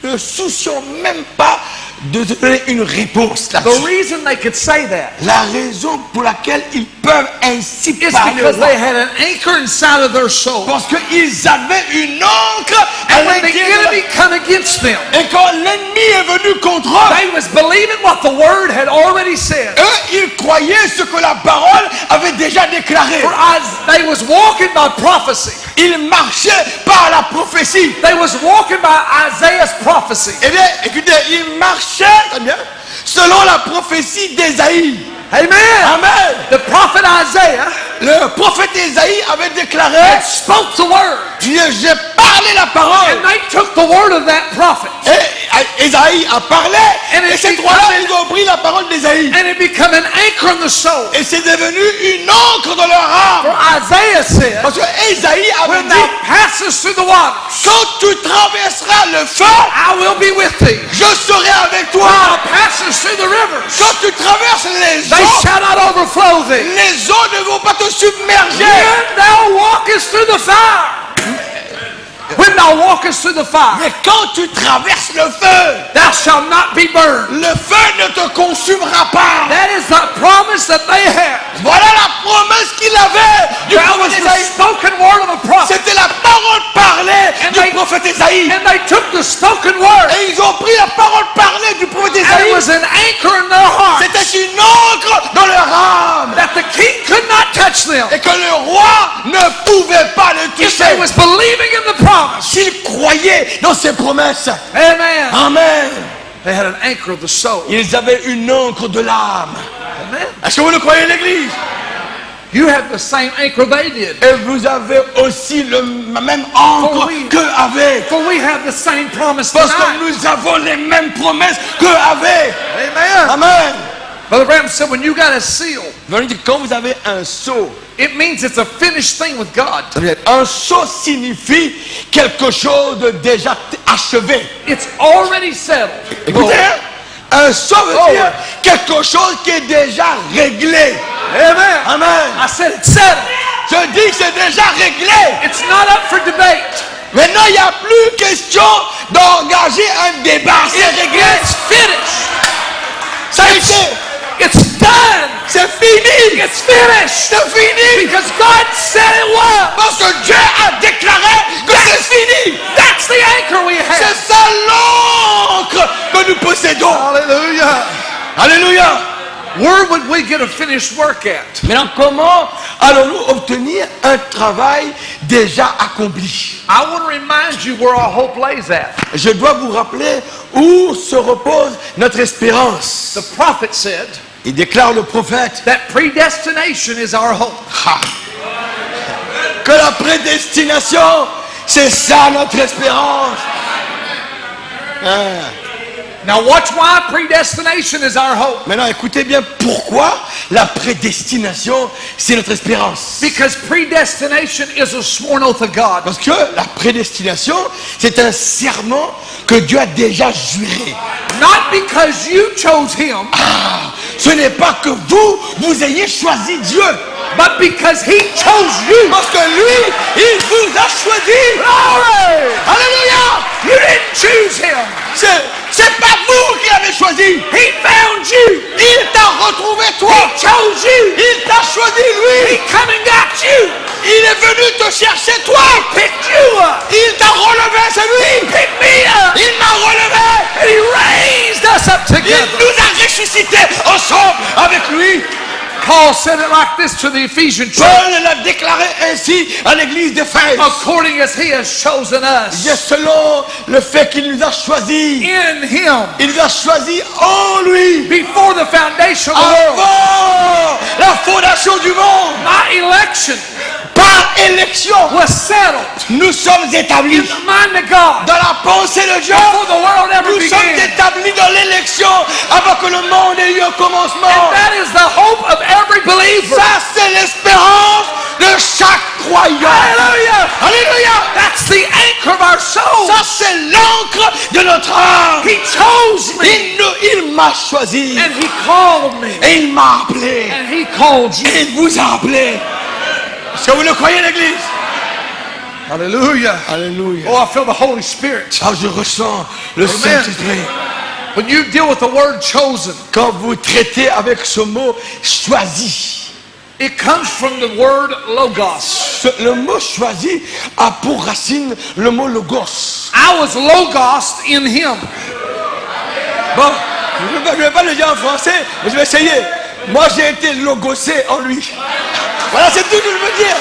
Speaker 1: ne soucions même pas de te donner une réponse
Speaker 2: The
Speaker 1: là-dessus.
Speaker 2: reason they could say that
Speaker 1: La raison pour laquelle ils peuvent ainsi
Speaker 2: is
Speaker 1: parler,
Speaker 2: because
Speaker 1: au roi,
Speaker 2: they had an anchor inside of their soul.
Speaker 1: parce qu'ils avaient une encre à
Speaker 2: And when the
Speaker 1: l'intérieur.
Speaker 2: enemy come against them,
Speaker 1: Et quand l'ennemi est venu contre eux,
Speaker 2: they was believing what the word had already said.
Speaker 1: eux, ils croyaient ce que la parole avait déjà déclaré.
Speaker 2: For they was walking by prophecy.
Speaker 1: Ils marchaient par la prophétie.
Speaker 2: They was walking by Isaiah's prophecy.
Speaker 1: Eh bien, écoutez, ils marchaient, très bien, selon la prophétie d'Ésaïe.
Speaker 2: Amen.
Speaker 1: Amen.
Speaker 2: The prophet Isaiah
Speaker 1: Le prophète Ésaïe avait déclaré,
Speaker 2: had spoke the word.
Speaker 1: j'ai parlé la parole.
Speaker 2: And they took the word of that prophet.
Speaker 1: Et Ésaïe a parlé.
Speaker 2: And
Speaker 1: Et
Speaker 2: it
Speaker 1: ces trois-là, ils ont pris la parole d'Ésaïe.
Speaker 2: And it became an anchor in the soul.
Speaker 1: Et c'est devenu une encre dans leur
Speaker 2: For
Speaker 1: âme.
Speaker 2: Isaiah said,
Speaker 1: Parce que Ésaïe avait
Speaker 2: when
Speaker 1: dit,
Speaker 2: thou passest through the waters,
Speaker 1: quand tu traverseras le feu,
Speaker 2: I will be with thee.
Speaker 1: je serai avec
Speaker 2: When
Speaker 1: toi.
Speaker 2: thou passest through the rivers,
Speaker 1: Quand tu traverses les
Speaker 2: they
Speaker 1: eaux,
Speaker 2: shall not overflow thee.
Speaker 1: les eaux ne vont pas te submerger.
Speaker 2: When thou walkest through the fire, when thou walkest through the fire,
Speaker 1: Mais quand tu traverses le feu,
Speaker 2: thou shalt not be burned.
Speaker 1: le feu ne te consumera pas.
Speaker 2: That is the promise that they had.
Speaker 1: Voilà la promesse qu'il avait du
Speaker 2: That was
Speaker 1: prophète
Speaker 2: the
Speaker 1: Ésaïe.
Speaker 2: spoken word of a prophet.
Speaker 1: C'était la parole parlée
Speaker 2: And
Speaker 1: du prophète Ésaïe.
Speaker 2: And they took the spoken word,
Speaker 1: Et ils ont pris la parole parlée du prophèète
Speaker 2: and it
Speaker 1: Ésaïe.
Speaker 2: was an anchor in their heart
Speaker 1: C'était une encre dans leur âme.
Speaker 2: that the king could not touch them.
Speaker 1: Et que le roi ne pouvait pas le
Speaker 2: If they
Speaker 1: toucher.
Speaker 2: was believing in the promise.
Speaker 1: S'ils croyaient dans ses promesses.
Speaker 2: Amen.
Speaker 1: Amen.
Speaker 2: They had an anchor of the soul.
Speaker 1: Ils avaient une encre de l'âme.
Speaker 2: Amen.
Speaker 1: Est-ce que vous le croyez, l'église?
Speaker 2: You have the same anchor they did.
Speaker 1: Et vous avez aussi la même encre
Speaker 2: Oh oui.
Speaker 1: qu'eux avaient.
Speaker 2: For we have the same promise
Speaker 1: Parce que
Speaker 2: tonight.
Speaker 1: nous avons les mêmes promesses qu'eux avaient.
Speaker 2: Amen.
Speaker 1: Amen.
Speaker 2: Brother Branham said when you got a seal,
Speaker 1: Quand vous avez un sceau,
Speaker 2: it means it's a finished thing with God.
Speaker 1: un sceau signifie quelque chose de déjà achevé.
Speaker 2: It's already settled.
Speaker 1: Écoutez, hein? Un sceau veut
Speaker 2: Oh.
Speaker 1: dire quelque chose qui est déjà réglé.
Speaker 2: Amen.
Speaker 1: Amen.
Speaker 2: I said it's settled.
Speaker 1: Je dis que c'est déjà réglé.
Speaker 2: It's not up for debate.
Speaker 1: Maintenant, il n'y a plus question d'engager un débat. C'est réglé.
Speaker 2: It's finished.
Speaker 1: Ça a été.
Speaker 2: It's done.
Speaker 1: C'est fini.
Speaker 2: It's finished.
Speaker 1: C'est fini.
Speaker 2: Because God said it was.
Speaker 1: Parce que Dieu a déclaré que c'est fini.
Speaker 2: That's the anchor we have.
Speaker 1: C'est ça l'encre que nous possédons.
Speaker 2: Hallelujah.
Speaker 1: Alléluia.
Speaker 2: Where would we get a finished work at?
Speaker 1: Maintenant, comment allons-nous obtenir un travail déjà accompli?
Speaker 2: I want to remind you where our hope lays at.
Speaker 1: Je dois vous rappeler où se repose notre espérance.
Speaker 2: The prophet said
Speaker 1: Il déclare le prophète
Speaker 2: that predestination is our hope.
Speaker 1: que la prédestination, c'est ça notre espérance. Hein.
Speaker 2: Now watch why predestination is our hope.
Speaker 1: Maintenant, écoutez bien pourquoi la prédestination, c'est notre espérance.
Speaker 2: Because predestination is a sworn oath of God.
Speaker 1: Parce que la prédestination, c'est un serment que Dieu a déjà juré.
Speaker 2: Not because you chose him,
Speaker 1: Ce n'est pas que vous ayez choisi Dieu.
Speaker 2: but because he chose you.
Speaker 1: Parce que lui, il vous a choisi.
Speaker 2: Glory!
Speaker 1: Alléluia.
Speaker 2: You didn't choose him.
Speaker 1: C'est pas vous qui l'avez choisi.
Speaker 2: He found you.
Speaker 1: Il t'a retrouvé toi.
Speaker 2: He chose you.
Speaker 1: Il t'a choisi
Speaker 2: He
Speaker 1: lui.
Speaker 2: come and got you.
Speaker 1: Il est venu te chercher toi.
Speaker 2: Picked you up.
Speaker 1: Il t'a relevé, c'est lui.
Speaker 2: Picked me up.
Speaker 1: Il m'a relevé.
Speaker 2: And he raised us up
Speaker 1: Il
Speaker 2: together.
Speaker 1: nous a ressuscités ensemble avec lui.
Speaker 2: Paul said it like this to the Ephesian church.
Speaker 1: Paul l'a déclaré ainsi à l'église d'Éphèse.
Speaker 2: According as he has chosen us
Speaker 1: Selon le fait qu'il nous a choisis.
Speaker 2: in him
Speaker 1: Il nous a choisis en lui.
Speaker 2: before the foundation of the world.
Speaker 1: Avant la fondation du monde.
Speaker 2: My election
Speaker 1: Par élection,
Speaker 2: was settled
Speaker 1: nous sommes établis
Speaker 2: in the mind of God
Speaker 1: dans la pensée de Dieu.
Speaker 2: before the world ever
Speaker 1: Nous sommes
Speaker 2: began.
Speaker 1: établis dans l'élection avant que le monde ait eu un commencement.
Speaker 2: And that is the hope of every believer.
Speaker 1: Ça, c'est l'espérance de chaque croyant.
Speaker 2: Hallelujah!
Speaker 1: Alléluia.
Speaker 2: That's the anchor of our soul.
Speaker 1: Ça, c'est l'encre de notre âme.
Speaker 2: He chose me
Speaker 1: Il m'a choisi.
Speaker 2: and he called me
Speaker 1: Et il m'a appelé.
Speaker 2: and he called you.
Speaker 1: Et il vous a appelé. Est-ce que vous le croyez, l'église?
Speaker 2: Hallelujah.
Speaker 1: Alléluia.
Speaker 2: Oh, I feel the Holy Spirit.
Speaker 1: Ah, je ressens le Saint-Esprit.
Speaker 2: When you deal with the word chosen,
Speaker 1: Quand vous traitez avec ce mot choisi,
Speaker 2: it comes from the word logos.
Speaker 1: le mot choisi a pour racine le mot logos.
Speaker 2: I was logos in him.
Speaker 1: Bon, je ne vais pas le dire en français, mais je vais essayer. Moi, j'ai été logosé en lui. Voilà, c'est tout ce que je veux dire.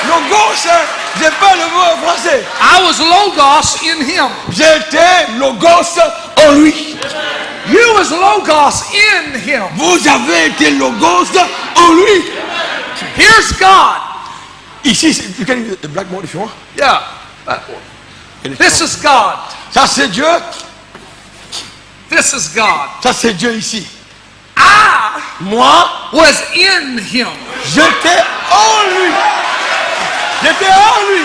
Speaker 1: Logos, hein, j'ai pas le mot en français.
Speaker 2: I was logos in him.
Speaker 1: J'ai été logos en lui.
Speaker 2: You was logos in him.
Speaker 1: Vous avez été logos en lui.
Speaker 2: Here's God.
Speaker 1: Ici, you can use the black mode if you want.
Speaker 2: Yeah. This is God.
Speaker 1: Ça, c'est Dieu.
Speaker 2: This is God.
Speaker 1: Ça, c'est Dieu ici.
Speaker 2: I
Speaker 1: Moi,
Speaker 2: was in him.
Speaker 1: j'étais en lui. J'étais en lui.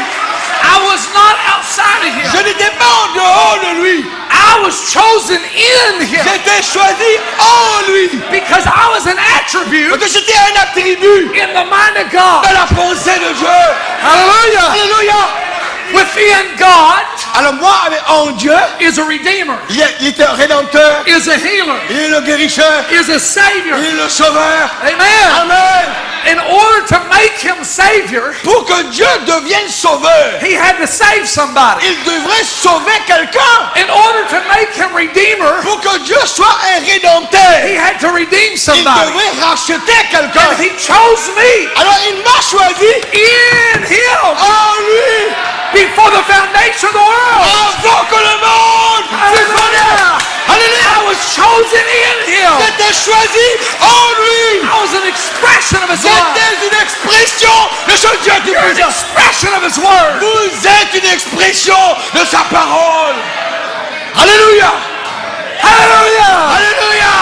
Speaker 2: I was not outside of him.
Speaker 1: Je n'étais pas en dehors de lui.
Speaker 2: I was chosen in him
Speaker 1: J'étais choisi en lui.
Speaker 2: because I was an attribute
Speaker 1: Parce que j'étais un attribut
Speaker 2: in the mind of God.
Speaker 1: de la pensée de Dieu.
Speaker 2: Hallelujah.
Speaker 1: Alléluia.
Speaker 2: Within God
Speaker 1: Alors moi, en Dieu,
Speaker 2: is a redeemer,
Speaker 1: il était un rédempteur.
Speaker 2: is a healer,
Speaker 1: Il est le guérisseur.
Speaker 2: is a savior.
Speaker 1: Il est le sauveur.
Speaker 2: Amen.
Speaker 1: Amen.
Speaker 2: in order to make him Savior,
Speaker 1: pour que Dieu devienne sauveur,
Speaker 2: he had to save somebody.
Speaker 1: il devrait sauver quelqu'un.
Speaker 2: In order to make him Redeemer,
Speaker 1: Pour que Dieu soit un rédempteur,
Speaker 2: he had to redeem
Speaker 1: il
Speaker 2: somebody.
Speaker 1: devrait racheter
Speaker 2: And
Speaker 1: quelqu'un.
Speaker 2: he chose me
Speaker 1: Alors il m'a choisi
Speaker 2: in him
Speaker 1: en lui
Speaker 2: before the foundation of the world.
Speaker 1: avant que le monde fût fondé. Alléluia.
Speaker 2: I was chosen in him.
Speaker 1: J'étais choisi en lui.
Speaker 2: I was an expression of his love.
Speaker 1: J'étais une expression de ce Dieu
Speaker 2: You're an
Speaker 1: tout-puissant.
Speaker 2: expression of his word.
Speaker 1: Vous êtes une expression de sa parole. Alléluia.
Speaker 2: Hallelujah.
Speaker 1: Alléluia.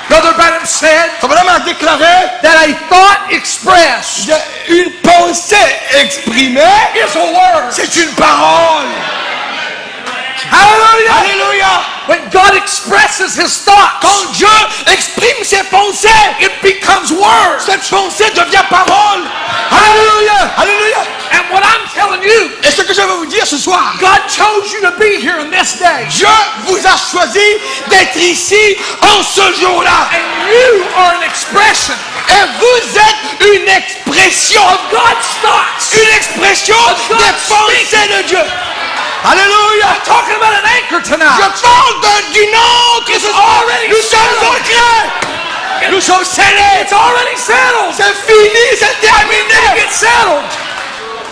Speaker 2: Brother Branham said
Speaker 1: Comme l'homme a déclaré,
Speaker 2: that a thought expressed
Speaker 1: une pensée exprimée,
Speaker 2: is a word.
Speaker 1: c'est une parole.
Speaker 2: Hallelujah.
Speaker 1: Alléluia.
Speaker 2: When God expresses his thoughts,
Speaker 1: Quand Dieu exprime ses pensées,
Speaker 2: it becomes word.
Speaker 1: cette pensée devient parole. Alléluia. Alléluia.
Speaker 2: And what I'm telling you,
Speaker 1: Et ce que je veux vous dire ce soir,
Speaker 2: God chose you to be here in this day.
Speaker 1: Dieu vous a choisi d'être ici en ce jour-là.
Speaker 2: And you are an expression
Speaker 1: Et vous êtes une expression,
Speaker 2: of God's thoughts.
Speaker 1: une expression des pensées de Dieu. Alléluia.
Speaker 2: I'm talking about an anchor
Speaker 1: Je
Speaker 2: tonight.
Speaker 1: parle d'une encre ce soir. Nous sommes ancrés. Nous sommes scellés.
Speaker 2: It's already settled.
Speaker 1: C'est fini, c'est terminé.
Speaker 2: Get settled.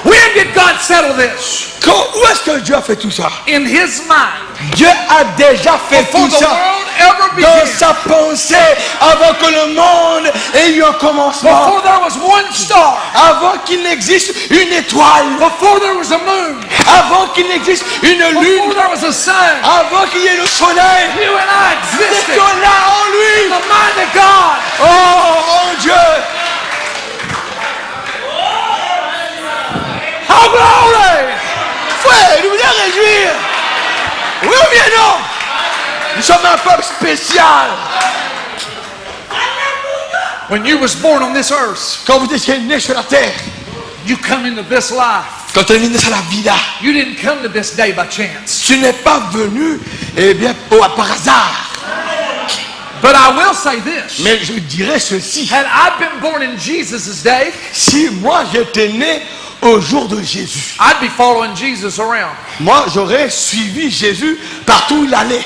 Speaker 2: When did God settle this?
Speaker 1: Où est-ce que Dieu a fait tout ça?
Speaker 2: In his mind.
Speaker 1: Dieu a déjà fait
Speaker 2: Before
Speaker 1: tout
Speaker 2: the
Speaker 1: ça
Speaker 2: world ever
Speaker 1: dans
Speaker 2: began.
Speaker 1: sa pensée avant que le monde ait eu un commencement,
Speaker 2: Before there was one star.
Speaker 1: avant qu'il n'existe une étoile,
Speaker 2: Before there was a moon.
Speaker 1: avant qu'il n'existe une
Speaker 2: Before
Speaker 1: lune,
Speaker 2: there was a sun.
Speaker 1: avant qu'il y ait le soleil.
Speaker 2: You and I
Speaker 1: Nous
Speaker 2: existed.
Speaker 1: étions là en lui.
Speaker 2: The mind of God.
Speaker 1: Oh Dieu.
Speaker 2: How glory!
Speaker 1: Frère, nous voulons réjouir. Oui ou bien non? Nous sommes un peuple spécial.
Speaker 2: When you was born on this earth,
Speaker 1: Quand vous étiez né sur la terre,
Speaker 2: you come into this life.
Speaker 1: quand tu es né sur la vie là,
Speaker 2: You didn't come to this day by chance.
Speaker 1: tu n'es pas venu par hasard.
Speaker 2: But I will say this.
Speaker 1: Mais je dirais ceci.
Speaker 2: Had I been born in Jesus' day,
Speaker 1: Si moi j'étais né au jour de Jésus,
Speaker 2: I'd be following Jesus around.
Speaker 1: moi j'aurais suivi Jésus partout où il allait.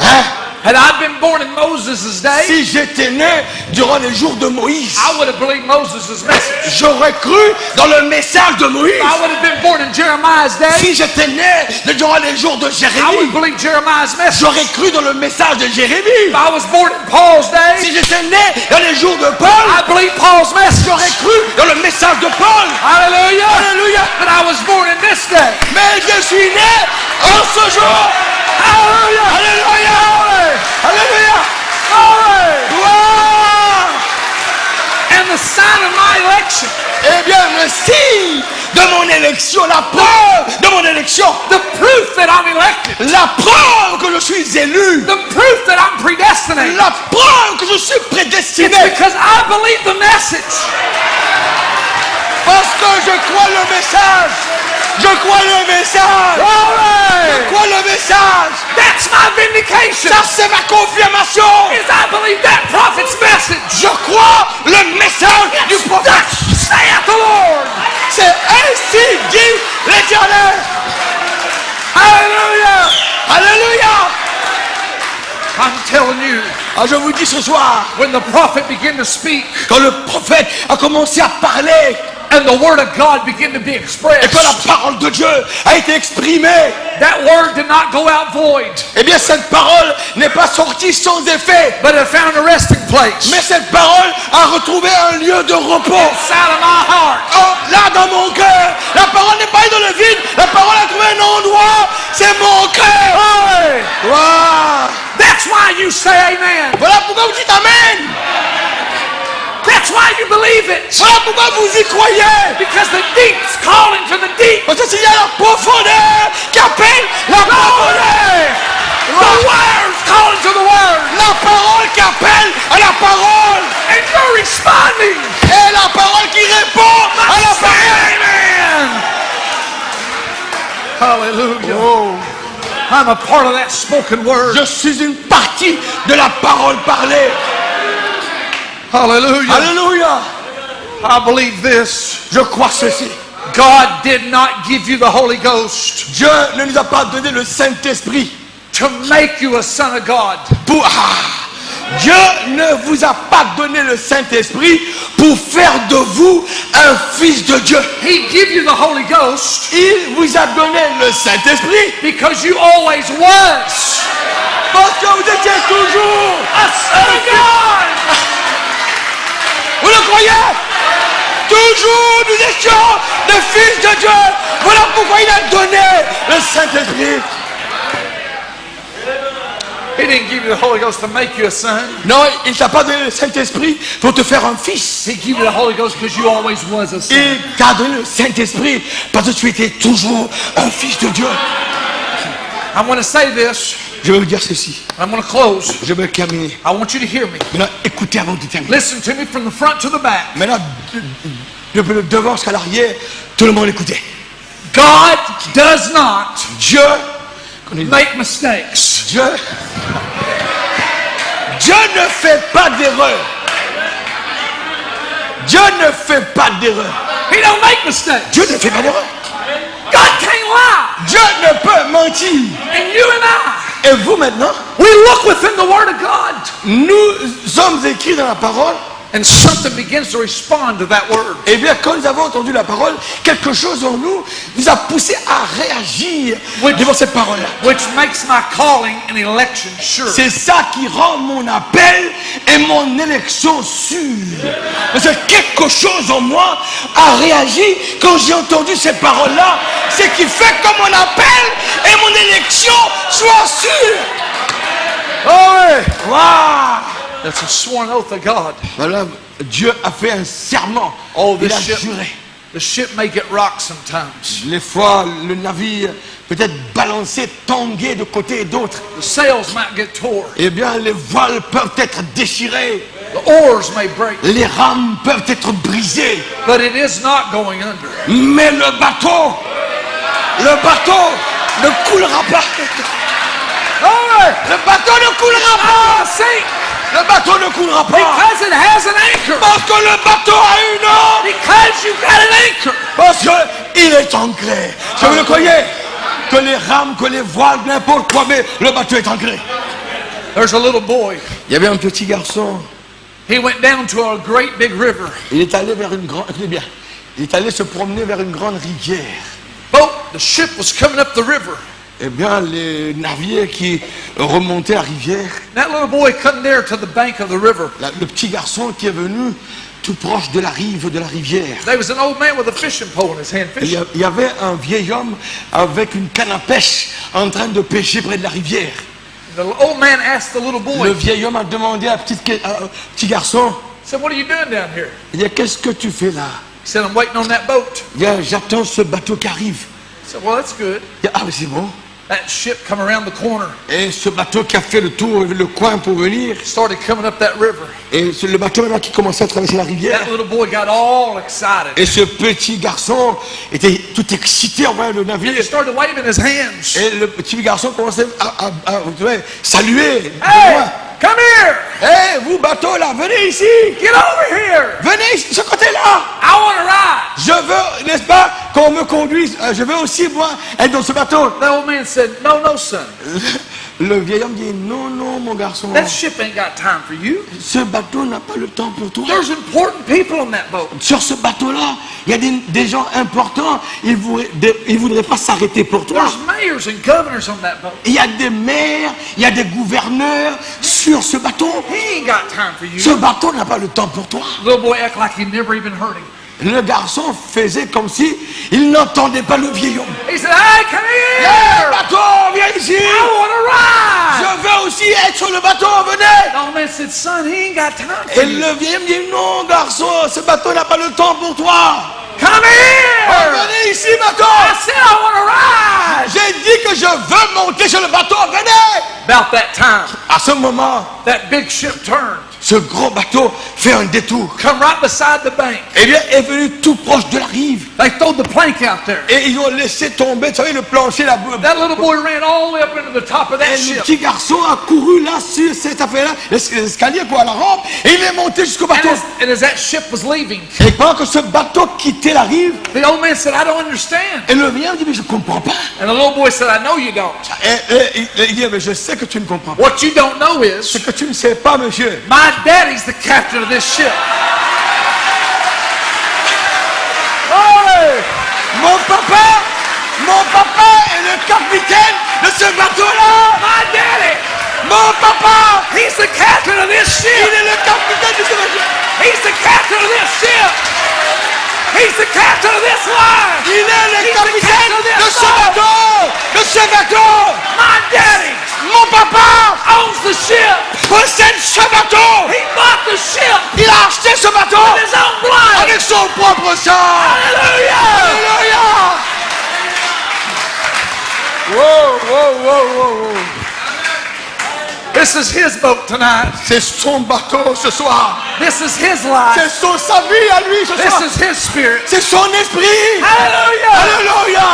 Speaker 1: Hein?
Speaker 2: Had I been born in Moses' day,
Speaker 1: Si j'étais né durant les jours de Moïse,
Speaker 2: I would have believed Moses' message.
Speaker 1: j'aurais cru dans le message de Moïse.
Speaker 2: If I would have been born in Jeremiah's day,
Speaker 1: Si j'étais né durant les jours de
Speaker 2: I would
Speaker 1: Jérémie,
Speaker 2: believe Jeremiah's message.
Speaker 1: j'aurais cru dans le message de Jérémie.
Speaker 2: If I was born in Paul's day,
Speaker 1: Si j'étais né dans les jours de Paul,
Speaker 2: I believe Paul's message.
Speaker 1: j'aurais cru dans le message de Paul.
Speaker 2: Hallelujah.
Speaker 1: Alléluia.
Speaker 2: But I was born in this day.
Speaker 1: Mais je suis né en ce jour.
Speaker 2: Hallelujah.
Speaker 1: Alléluia. Alléluia.
Speaker 2: Glory.
Speaker 1: Gloire.
Speaker 2: And the sign of my election,
Speaker 1: Eh bien, le signe de mon élection, la preuve de mon élection,
Speaker 2: the proof that I'm elected,
Speaker 1: la preuve que je suis élu,
Speaker 2: the proof that I'm predestinated,
Speaker 1: la preuve que je suis
Speaker 2: it's
Speaker 1: prédestiné,
Speaker 2: because I believe the message.
Speaker 1: parce que je crois le message. Je crois le message. Je crois le message.
Speaker 2: That's my vindication.
Speaker 1: Ça, c'est ma confirmation.
Speaker 2: Is I believe that prophet's message.
Speaker 1: Je crois le message du prophète.
Speaker 2: Saith the Lord.
Speaker 1: C'est ainsi dit l'Éternel.
Speaker 2: Hallelujah.
Speaker 1: Alléluia.
Speaker 2: I'm telling you,
Speaker 1: Je vous dis ce soir,
Speaker 2: when the prophet began to speak
Speaker 1: quand le prophète a commencé à parler
Speaker 2: and the word of God began to be
Speaker 1: et
Speaker 2: expressed,
Speaker 1: que la parole de Dieu a été exprimée,
Speaker 2: that word did not go out void,
Speaker 1: eh bien cette parole n'est pas sortie sans effet,
Speaker 2: but it found a resting place
Speaker 1: mais cette parole a retrouvé un lieu de repos.
Speaker 2: inside of my heart.
Speaker 1: Oh, là dans mon cœur, la parole n'est pas dans le vide, la parole a trouvé un endroit, c'est mon cœur.
Speaker 2: Hey,
Speaker 1: Wow.
Speaker 2: that's why you say amen.
Speaker 1: Voilà pourquoi vous dites Amen.
Speaker 2: That's why you believe it.
Speaker 1: Voilà pourquoi vous y croyez.
Speaker 2: Because the deep's calling to the deep.
Speaker 1: Parce que s'il y a la profondeur qui appelle la profondeur,
Speaker 2: The word's calling to the word.
Speaker 1: la parole qui appelle à la parole,
Speaker 2: And you're responding.
Speaker 1: et la parole qui répond à la
Speaker 2: Say
Speaker 1: parole.
Speaker 2: amen. Hallelujah.
Speaker 1: Oh,
Speaker 2: I'm a part of that spoken word.
Speaker 1: je suis une partie de la parole parlée.
Speaker 2: Hallelujah.
Speaker 1: Alléluia.
Speaker 2: I believe this.
Speaker 1: Je crois ceci.
Speaker 2: God did not give you the Holy Ghost
Speaker 1: Dieu ne nous a pas donné le Saint-Esprit
Speaker 2: to make you a son of God.
Speaker 1: pour... Dieu ne vous a pas donné le Saint-Esprit pour faire de vous un fils de Dieu.
Speaker 2: He gave you the Holy Ghost
Speaker 1: Il vous a donné le Saint-Esprit
Speaker 2: because you always was
Speaker 1: parce que vous étiez toujours...
Speaker 2: a son of God.
Speaker 1: Vous le croyez? Toujours nous étions des fils de Dieu. Voilà pourquoi il a donné le Saint-Esprit.
Speaker 2: He didn't give you the Holy Ghost to make you a son.
Speaker 1: Non, il ne t'a pas donné le Saint-Esprit pour te faire un fils.
Speaker 2: He gave you the Holy Ghost because you always was a son.
Speaker 1: Il t'a donné le Saint-Esprit parce que tu étais toujours un fils de Dieu.
Speaker 2: I want to say this.
Speaker 1: Je vais vous dire ceci.
Speaker 2: I'm going to close.
Speaker 1: Je vais terminer.
Speaker 2: I want you to hear me.
Speaker 1: Maintenant, écoutez avant de terminer.
Speaker 2: Listen to me from the front to the back.
Speaker 1: Maintenant, depuis le devant jusqu'à l'arrière, tout le monde écoutait.
Speaker 2: God does not
Speaker 1: Dieu,
Speaker 2: make mistakes.
Speaker 1: Dieu ne fait pas d'erreur. Dieu ne fait pas d'erreur.
Speaker 2: He don't make mistakes.
Speaker 1: Dieu ne fait pas d'erreur.
Speaker 2: God can't lie.
Speaker 1: Dieu ne peut mentir.
Speaker 2: And you and I,
Speaker 1: Et vous maintenant,
Speaker 2: we look within the Word of God,
Speaker 1: nous sommes écrits dans la parole.
Speaker 2: and something begins to respond to that word.
Speaker 1: Eh bien, quand nous avons entendu la parole, quelque chose en nous nous a poussé à réagir devant cette parole-là.
Speaker 2: Which makes my calling and election sure.
Speaker 1: C'est ça qui rend mon appel et mon élection sûre. Parce que quelque chose en moi a réagi quand j'ai entendu ces paroles-là. C'est qui fait que mon appel et mon élection soient sûres. Oh ouais. Waouh.
Speaker 2: That's a sworn oath of God.
Speaker 1: Voilà, Dieu a fait un serment.
Speaker 2: Oh,
Speaker 1: Il
Speaker 2: the
Speaker 1: a
Speaker 2: ship,
Speaker 1: juré.
Speaker 2: the ship may get rocked sometimes.
Speaker 1: Les fois, le navire peut être balancé, tangué de côté et d'autre.
Speaker 2: The sails might get tore.
Speaker 1: Eh bien, les voiles peuvent être déchirées.
Speaker 2: The oars may break.
Speaker 1: Les rames peuvent être brisées.
Speaker 2: But it is not going under.
Speaker 1: Mais le bateau ne coulera pas. Oh, le bateau ne coulera pas.
Speaker 2: Sink
Speaker 1: Le bateau ne coulera pas.
Speaker 2: because it has an anchor.
Speaker 1: Parce que le bateau a une eau.
Speaker 2: Because you got an anchor.
Speaker 1: Parce qu'il est ancré. Si vous le croyez, que les rames, que les voiles, n'importe quoi, mais le bateau est ancré.
Speaker 2: There's a little boy.
Speaker 1: Il y avait un petit garçon.
Speaker 2: He went down to a great big river.
Speaker 1: Il est allé vers une grande. Écoutez bien. Il est allé se promener vers une grande rivière.
Speaker 2: Boat, the ship was coming up the river.
Speaker 1: Eh bien, les navires qui remontaient la rivière,
Speaker 2: That little boy come there to the bank of the river.
Speaker 1: le petit garçon qui est venu tout proche de la rive de la rivière.
Speaker 2: There was an old man with a fishing pole in his hand fishing.
Speaker 1: Il y avait un vieil homme avec une canne à pêche en train de pêcher près de la rivière.
Speaker 2: The old man asked the little
Speaker 1: Le
Speaker 2: boy,
Speaker 1: vieil homme a demandé à petit garçon,
Speaker 2: said, what are you doing down here?
Speaker 1: il dit, qu'est-ce que tu fais là?
Speaker 2: He said, I'm waiting on that boat.
Speaker 1: Il dit, j'attends ce bateau qui arrive.
Speaker 2: I said, well, that's good.
Speaker 1: Il dit, ah, mais c'est bon.
Speaker 2: That ship come around the corner,
Speaker 1: Et ce bateau qui a fait le tour, le coin pour venir,
Speaker 2: started coming up that river.
Speaker 1: et c'est le bateau maintenant qui commençait à traverser la rivière.
Speaker 2: That little boy got all excited.
Speaker 1: Et ce petit garçon était tout excité en voyant le navire.
Speaker 2: He started waving his hands.
Speaker 1: Et le petit garçon commençait à saluer.
Speaker 2: Hey, come here.
Speaker 1: Hé, vous bateau là, venez ici.
Speaker 2: Get over here.
Speaker 1: Venez ici, de ce côté-là.
Speaker 2: I want to ride.
Speaker 1: Je veux, n'est-ce pas, qu'on me conduise. Je veux aussi, moi, être dans ce bateau.
Speaker 2: The old man said, no, no, son.
Speaker 1: Le vieil homme dit, non, non, mon garçon.
Speaker 2: That ship ain't got time for you.
Speaker 1: Ce bateau n'a pas le temps pour toi.
Speaker 2: There's important people on that boat.
Speaker 1: Sur ce bateau-là, il y a des gens importants. Ils voudraient pas s'arrêter pour toi.
Speaker 2: There's mayors and governors on that boat.
Speaker 1: Il y a des maires, il y a des gouverneurs sur ce bateau.
Speaker 2: He ain't got time for you.
Speaker 1: Ce bateau n'a pas le temps pour toi.
Speaker 2: The little boy acted like he never even heard him.
Speaker 1: Le garçon faisait comme si il n'entendait pas le vieil homme.
Speaker 2: He said, hey, come
Speaker 1: Hé,
Speaker 2: here.
Speaker 1: bateau, viens ici.
Speaker 2: I want to ride.
Speaker 1: Je veux aussi être sur le bateau, venez.
Speaker 2: The old man said, son, he ain't got time for
Speaker 1: Et
Speaker 2: you.
Speaker 1: le vieil homme dit, non, garçon, ce bateau n'a pas le temps pour toi.
Speaker 2: Come here.
Speaker 1: Venez ici, bateau.
Speaker 2: I said I want to ride.
Speaker 1: J'ai dit que je veux monter sur le bateau. Venez.
Speaker 2: About that time,
Speaker 1: À ce moment,
Speaker 2: that big ship turned.
Speaker 1: ce gros bateau fait un détour.
Speaker 2: Come right beside the bank.
Speaker 1: Eh bien, est venu tout proche de la rive.
Speaker 2: They throwed the plank out there.
Speaker 1: Et ils ont laissé tomber, vous savez, le plancher, la boue.
Speaker 2: That little boy ran all the way up into the top of that
Speaker 1: Et le
Speaker 2: ship.
Speaker 1: petit garçon a couru là sur cette affaire-là, l'escalier quoi, la rampe, et il est monté jusqu'au bateau.
Speaker 2: And as that ship was leaving,
Speaker 1: Et pendant que ce bateau quittait la rive,
Speaker 2: the old man said, I don't understand.
Speaker 1: et le vieillard dit, mais je ne comprends pas.
Speaker 2: And the little boy said, I know you don't.
Speaker 1: Et il dit, mais je sais que tu ne comprends pas.
Speaker 2: What you don't know is,
Speaker 1: Ce que tu ne sais pas, monsieur,
Speaker 2: my daddy's the captain of this ship.
Speaker 1: hey, mon papa est le capitaine de ce bateau-là.
Speaker 2: My daddy,
Speaker 1: Mon papa,
Speaker 2: he's the captain of this
Speaker 1: il
Speaker 2: ship.
Speaker 1: est le capitaine de ce bateau.
Speaker 2: He's the captain of this ship. He's the captain of this line.
Speaker 1: Il est le
Speaker 2: He's the
Speaker 1: capitaine
Speaker 2: captain of
Speaker 1: de
Speaker 2: this
Speaker 1: ce
Speaker 2: line.
Speaker 1: bateau. De ce bateau.
Speaker 2: My daddy
Speaker 1: Mon papa
Speaker 2: owns the ship.
Speaker 1: possède ce bateau.
Speaker 2: He bought the ship
Speaker 1: Il a acheté ce bateau
Speaker 2: with his own blood.
Speaker 1: avec son propre sang.
Speaker 2: Hallelujah.
Speaker 1: Alléluia. Wow, wow, wow, wow.
Speaker 2: This is his boat tonight.
Speaker 1: C'est son bateau ce soir.
Speaker 2: This is his life.
Speaker 1: C'est sa vie à lui ce
Speaker 2: This
Speaker 1: soir.
Speaker 2: is his spirit.
Speaker 1: C'est son esprit.
Speaker 2: Hallelujah.
Speaker 1: Alléluia.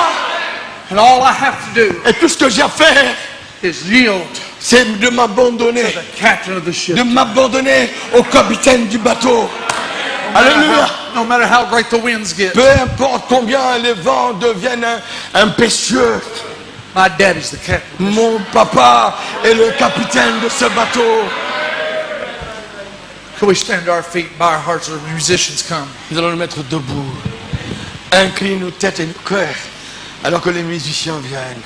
Speaker 2: And all I have to do
Speaker 1: Et tout ce que j'ai à faire,
Speaker 2: is yield
Speaker 1: c'est de m'abandonner.
Speaker 2: to the captain of the ship.
Speaker 1: De m'abandonner au capitaine du bateau. Alléluia.
Speaker 2: No matter how great the winds get,
Speaker 1: Peu importe combien les vents deviennent impétueux,
Speaker 2: my daddy's the captain.
Speaker 1: mon papa est le capitaine de ce bateau.
Speaker 2: Can we stand to our feet, bow our hearts, as the musicians come?
Speaker 1: Nous allons nous mettre debout. Incline nos têtes et nos cœurs alors que les musiciens viennent.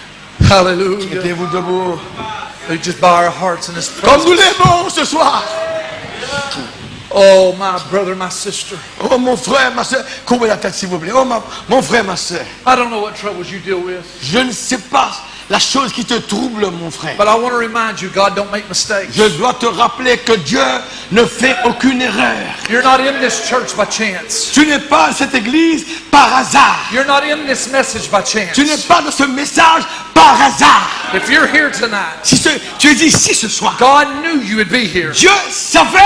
Speaker 2: Hallelujah.
Speaker 1: Mettez-vous debout.
Speaker 2: We just bow our hearts in His
Speaker 1: Comme
Speaker 2: presence.
Speaker 1: nous l'aimons ce soir.
Speaker 2: Oh, my brother, my sister.
Speaker 1: Oh mon frère, ma soeur. Couvrez la tête s'il vous plaît. Oh mon frère, ma soeur.
Speaker 2: I don't know what troubles you deal with,
Speaker 1: Je ne sais pas la chose qui te trouble, mon frère.
Speaker 2: but I want to remind you, God don't make mistakes.
Speaker 1: Je dois te rappeler que Dieu ne fait aucune erreur.
Speaker 2: You're not in this church by chance.
Speaker 1: Tu n'es pas à cette église par hasard.
Speaker 2: You're not in this message by chance.
Speaker 1: Tu n'es pas dans ce message par hasard.
Speaker 2: If you're here tonight,
Speaker 1: Si tu es ici ce soir,
Speaker 2: God knew you would be here.
Speaker 1: Dieu savait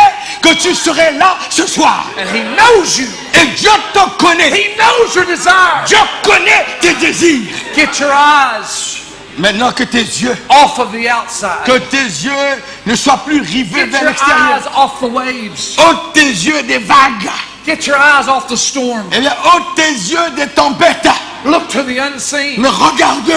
Speaker 1: que tu serais là ce soir.
Speaker 2: And He knows you.
Speaker 1: Et Dieu te connaît.
Speaker 2: He knows your desire.
Speaker 1: Dieu connaît tes désirs.
Speaker 2: Get your eyes
Speaker 1: Maintenant que tes yeux,
Speaker 2: off of the outside.
Speaker 1: que tes yeux ne soient plus rivés
Speaker 2: Get
Speaker 1: vers
Speaker 2: your
Speaker 1: l'extérieur.
Speaker 2: eyes off the waves.
Speaker 1: Ôte tes yeux des vagues.
Speaker 2: Get your eyes off the storm.
Speaker 1: Eh bien, ôte tes yeux des tempêtes.
Speaker 2: Look to the unseen,
Speaker 1: Mais regarde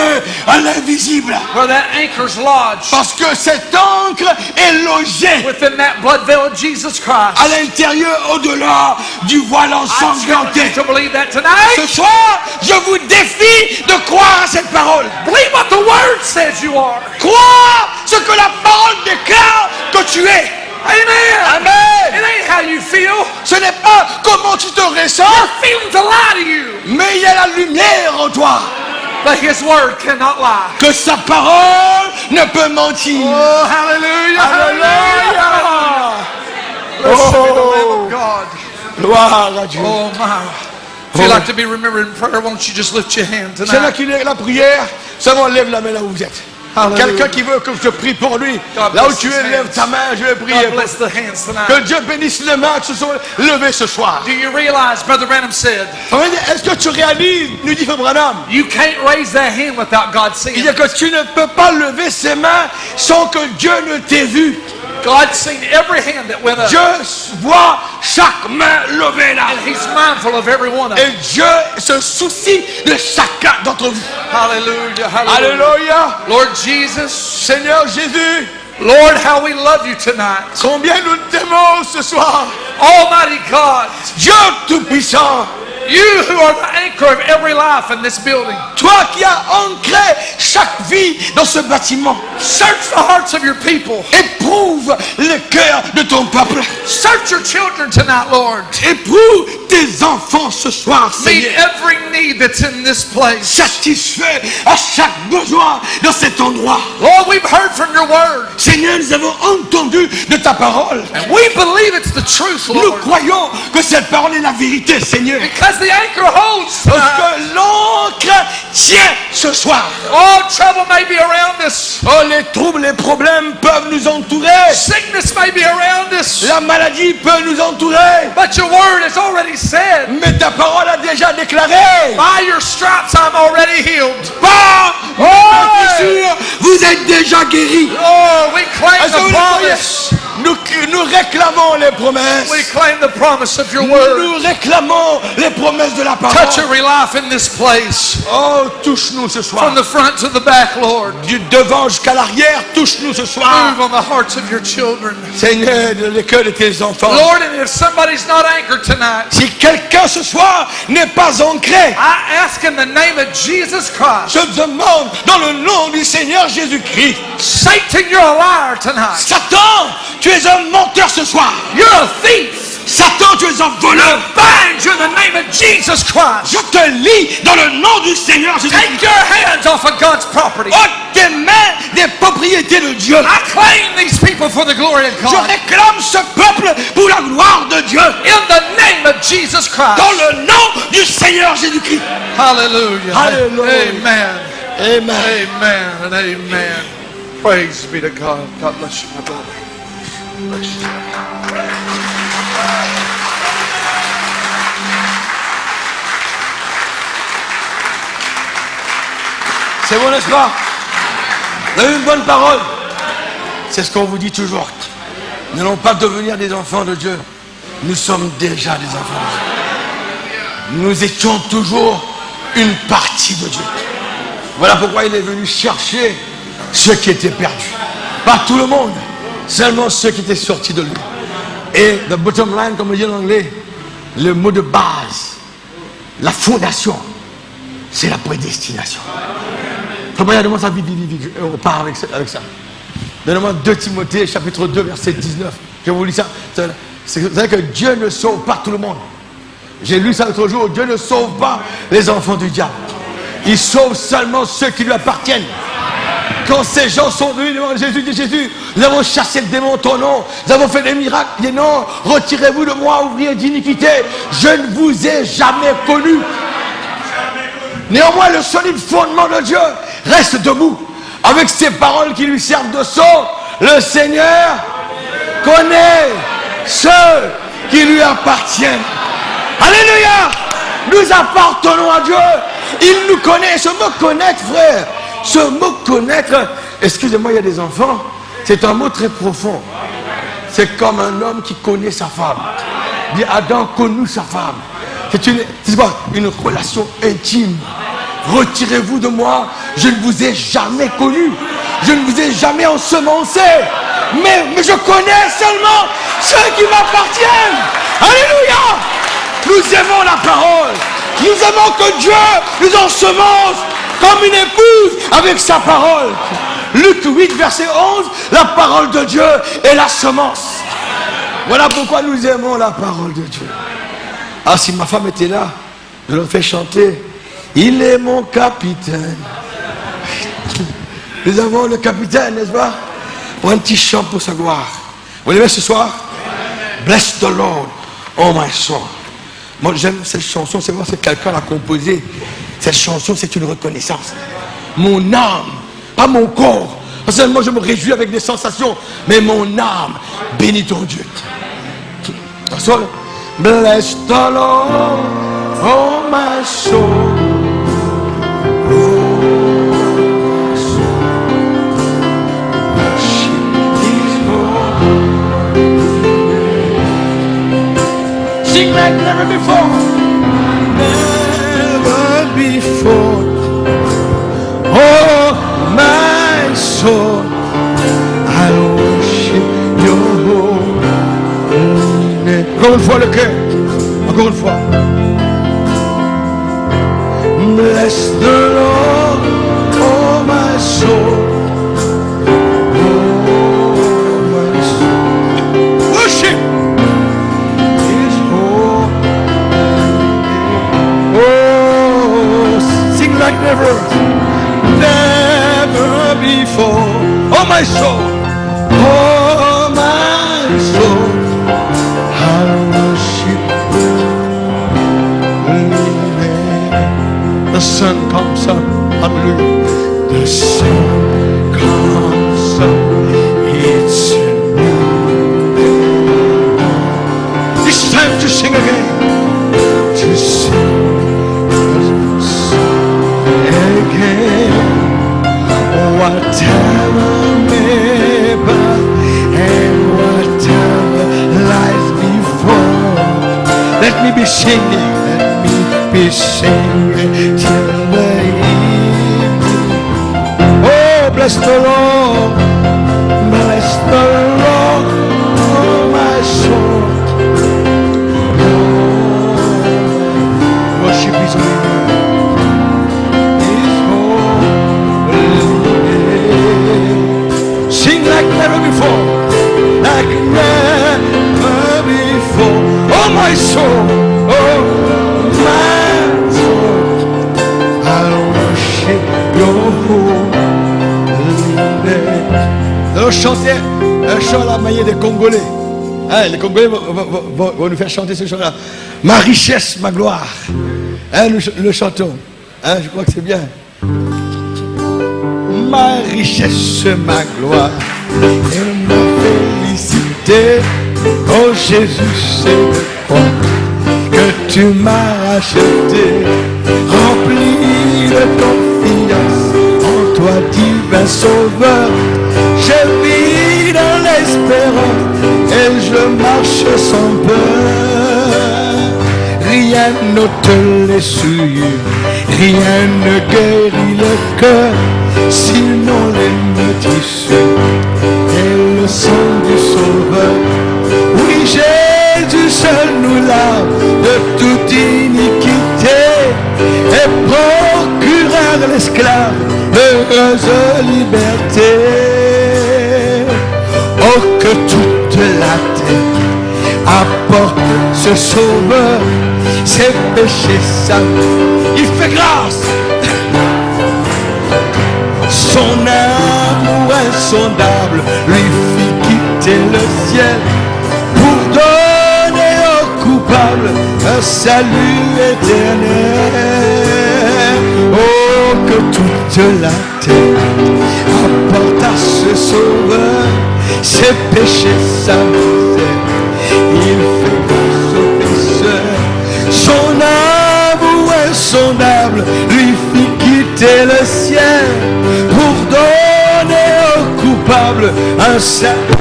Speaker 1: à l'invisible.
Speaker 2: where that anchor's lodged
Speaker 1: Parce que cet ancre est logé
Speaker 2: within that blood veil of Jesus Christ.
Speaker 1: à l'intérieur, au-delà du voile
Speaker 2: I challenge
Speaker 1: ensanglanté.
Speaker 2: you to believe that tonight.
Speaker 1: Ce soir, je vous défie de croire à cette parole.
Speaker 2: Believe what the Word says you are.
Speaker 1: Crois ce que la parole déclare que tu es.
Speaker 2: Amen.
Speaker 1: Amen.
Speaker 2: It ain't how you feel.
Speaker 1: Ce n'est pas comment tu te ressens,
Speaker 2: Your feelings will lie to you.
Speaker 1: mais il y a la lumière en toi.
Speaker 2: But His Word cannot lie.
Speaker 1: Que sa parole ne peut mentir.
Speaker 2: Oh, hallelujah.
Speaker 1: Alléluia.
Speaker 2: Blessed be the Lamb of God.
Speaker 1: Gloire à Dieu.
Speaker 2: Oh, my. If you'd like to be remembered in prayer, why don't you just lift your hand
Speaker 1: C'est là
Speaker 2: tonight?
Speaker 1: qu'il est la prière. Seulement lève la main là où vous êtes.
Speaker 2: Hallelujah.
Speaker 1: Quelqu'un qui veut que je prie pour lui.
Speaker 2: God
Speaker 1: Là où
Speaker 2: bless
Speaker 1: tu
Speaker 2: his
Speaker 1: es, lève
Speaker 2: hands.
Speaker 1: ta main, je vais prier.
Speaker 2: God bless the hands tonight.
Speaker 1: Que Dieu bénisse les mains qui se sont levées ce soir.
Speaker 2: Do you realize, Brother Branham said,
Speaker 1: Est-ce que tu réalises, nous dit Frère Branham,
Speaker 2: you can't raise that hand without God seeing
Speaker 1: il dit
Speaker 2: it?
Speaker 1: que tu ne peux pas lever ses mains sans que Dieu ne t'ait vu.
Speaker 2: God's seen every hand that went up.
Speaker 1: Dieu voit chaque main levée là.
Speaker 2: And He's mindful of every one of them.
Speaker 1: Et Dieu se soucie de chacun d'entre vous.
Speaker 2: Hallelujah. Hallelujah.
Speaker 1: Alléluia.
Speaker 2: Lord Jesus,
Speaker 1: Seigneur Jésus,
Speaker 2: Lord, how we love you tonight.
Speaker 1: combien nous t'aimons ce soir.
Speaker 2: Almighty God,
Speaker 1: Dieu Tout-Puissant,
Speaker 2: you who are the anchor of every life in this building.
Speaker 1: toi qui as ancré chaque vie dans ce bâtiment,
Speaker 2: Search the hearts of your people.
Speaker 1: éprouve le cœur de ton peuple.
Speaker 2: Search your children tonight, Lord.
Speaker 1: Éprouve tes enfants ce soir,
Speaker 2: Meet
Speaker 1: Seigneur.
Speaker 2: every need that's in this place.
Speaker 1: Satisfait à chaque besoin dans cet endroit.
Speaker 2: Lord, we've heard from your word.
Speaker 1: Seigneur, nous avons entendu de ta parole.
Speaker 2: And we believe it's the truth,
Speaker 1: Nous
Speaker 2: Lord.
Speaker 1: croyons que cette parole est la vérité, Seigneur.
Speaker 2: Because Because the anchor holds
Speaker 1: Parce
Speaker 2: tonight.
Speaker 1: que l'encre tient ce soir.
Speaker 2: Oh, trouble may be around us.
Speaker 1: Oh, les troubles, les problèmes peuvent nous entourer.
Speaker 2: Sickness may be around us.
Speaker 1: La maladie peut nous entourer.
Speaker 2: But your word has already said,
Speaker 1: Mais ta parole a déjà déclaré.
Speaker 2: by your stripes I'm already healed.
Speaker 1: Par
Speaker 2: Oh,
Speaker 1: sûr, vous êtes déjà guéris.
Speaker 2: oh, we claim
Speaker 1: Est-ce que vous
Speaker 2: the
Speaker 1: le croyez?
Speaker 2: promise.
Speaker 1: Nous réclamons les promesses.
Speaker 2: We claim the promise of your word.
Speaker 1: Nous réclamons les promesses de la
Speaker 2: Touch
Speaker 1: parole.
Speaker 2: every life in this place.
Speaker 1: Oh, touche-nous ce soir.
Speaker 2: From the front to the back, Lord.
Speaker 1: Du devant jusqu'à l'arrière, touche-nous ce soir.
Speaker 2: Move on the hearts of your children.
Speaker 1: Seigneur, dans le cœur de tes enfants.
Speaker 2: Lord, and if somebody's not anchored tonight,
Speaker 1: Si quelqu'un ce soir n'est pas ancré,
Speaker 2: I ask in the name of Jesus Christ.
Speaker 1: je demande dans le nom du Seigneur Jésus-Christ.
Speaker 2: Satan, you're a liar tonight.
Speaker 1: Satan, tu es un menteur ce soir.
Speaker 2: You're a thief.
Speaker 1: Satan, tu es un voleur.
Speaker 2: Bind you in the name of Jesus Christ.
Speaker 1: Je te lie dans le nom du Seigneur Jésus-Christ.
Speaker 2: Take your hands off of God's property.
Speaker 1: Ôte tes mains des propriétés de Dieu.
Speaker 2: I claim these people for the glory of
Speaker 1: Je
Speaker 2: God.
Speaker 1: réclame ce peuple pour la gloire de Dieu.
Speaker 2: In the name of Jesus Christ.
Speaker 1: Dans le nom du Seigneur Jésus-Christ.
Speaker 2: Hallelujah.
Speaker 1: Hallelujah.
Speaker 2: Amen.
Speaker 1: Amen.
Speaker 2: Amen and amen. Praise be to God. God bless you, my brother. Bless you.
Speaker 1: C'est bon, n'est-ce pas? Vous avez une bonne parole. C'est ce qu'on vous dit toujours. Nous n'allons pas devenir des enfants de Dieu. Nous sommes déjà des enfants de Dieu. Nous étions toujours une partie de Dieu. Voilà pourquoi il est venu chercher ceux qui étaient perdus. Pas tout le monde, seulement ceux qui étaient sortis de lui. Et the bottom line, comme on dit en anglais, le mot de base, la fondation, c'est la prédestination. Demande ça, vite, on part avec ça. Donne-moi 2 Timothée, chapitre 2, verset 19. Je vous lis ça. C'est-à-dire que Dieu ne sauve pas tout le monde. J'ai lu ça l'autre jour. Dieu ne sauve pas les enfants du diable. Il sauve seulement ceux qui lui appartiennent. Quand ces gens sont venus devant Jésus, dit Jésus, nous avons chassé le démon en ton nom, nous avons fait des miracles. Il dit non, retirez-vous de moi, ouvriers d'iniquité. Je ne vous ai jamais connu. Néanmoins, le solide fondement de Dieu reste debout. Avec ces paroles qui lui servent de sceau, le Seigneur connaît ceux qui lui appartiennent. Alléluia! Nous appartenons à Dieu. Il nous connaît. Ce mot connaître, frère, ce mot connaître, excusez-moi, il y a des enfants, c'est un mot très profond. C'est comme un homme qui connaît sa femme. Il dit Adam connut sa femme. C'est quoi? Une relation intime. Retirez-vous de moi, je ne vous ai jamais connu, je ne vous ai jamais ensemencé, mais je connais seulement ceux qui m'appartiennent. Alléluia! Nous aimons la parole, nous aimons que Dieu nous ensemence comme une épouse avec sa parole. Luc 8, verset 11, la parole de Dieu est la semence. Voilà pourquoi nous aimons la parole de Dieu. Ah, si ma femme était là, je leur fais chanter. Il est mon capitaine. Nous avons le capitaine, n'est-ce pas? Pour un petit chant pour sa gloire. Vous l'aimez ce soir? Bless the Lord, oh my soul. Moi j'aime cette chanson, c'est vrai, c'est quelqu'un l'a composée. Cette chanson, c'est une reconnaissance. Mon âme, pas mon corps. Parce que moi je me réjouis avec des sensations, mais mon âme bénit ton Dieu. Bless the Lord, oh my soul. Sing like never before. Never before. Oh, my soul, I worship your holy name. Encore une fois le cœur. Encore une fois. Bless the Lord, oh my soul. Oh, my soul. Worship. Like never before. Oh my soul, oh my soul, I worship comes up. Hallelujah. The sun comes up. It's new. It's time to sing again. To sing again. Whatever may pass and whatever lies before. Let me be singing. Let me be singing till the evening. Oh, bless the Lord. Bless the Lord, oh my soul. Worship His holy name. His holy name. Sing like never before, like never before. Oh my soul, oh my soul, I'll worship Your holy name. Nous allons chanter un chant à la manière des Congolais. Hein, les Congolais vont nous faire chanter ce chant-là. Ma richesse, ma gloire. Hein, nous le chantons. Hein, je crois que c'est bien. Ma richesse, ma gloire. Et ma félicité. Oh Jésus, c'est de toi que tu m'as racheté. Rempli de confiance en toi, divin sauveur. Je vis dans l'espérance et je marche sans peur. Rien n'ôte les souillures, rien ne guérit le cœur, sinon les meurtrissures et le sang du Sauveur. Oui, Jésus seul nous lave de toute iniquité et procureur l'esclave heureuse liberté. Oh, que toute la terre apporte ce sauveur, ses péchés savent, il fait grâce. Son amour insondable lui fit quitter le ciel pour donner aux coupables un salut éternel. Oh, que toute la terre apporte à ce sauveur ses péchés savent, il fait grâce aux pécheurs. Son amour insondable lui fit quitter le ciel pour donner aux coupables un salut.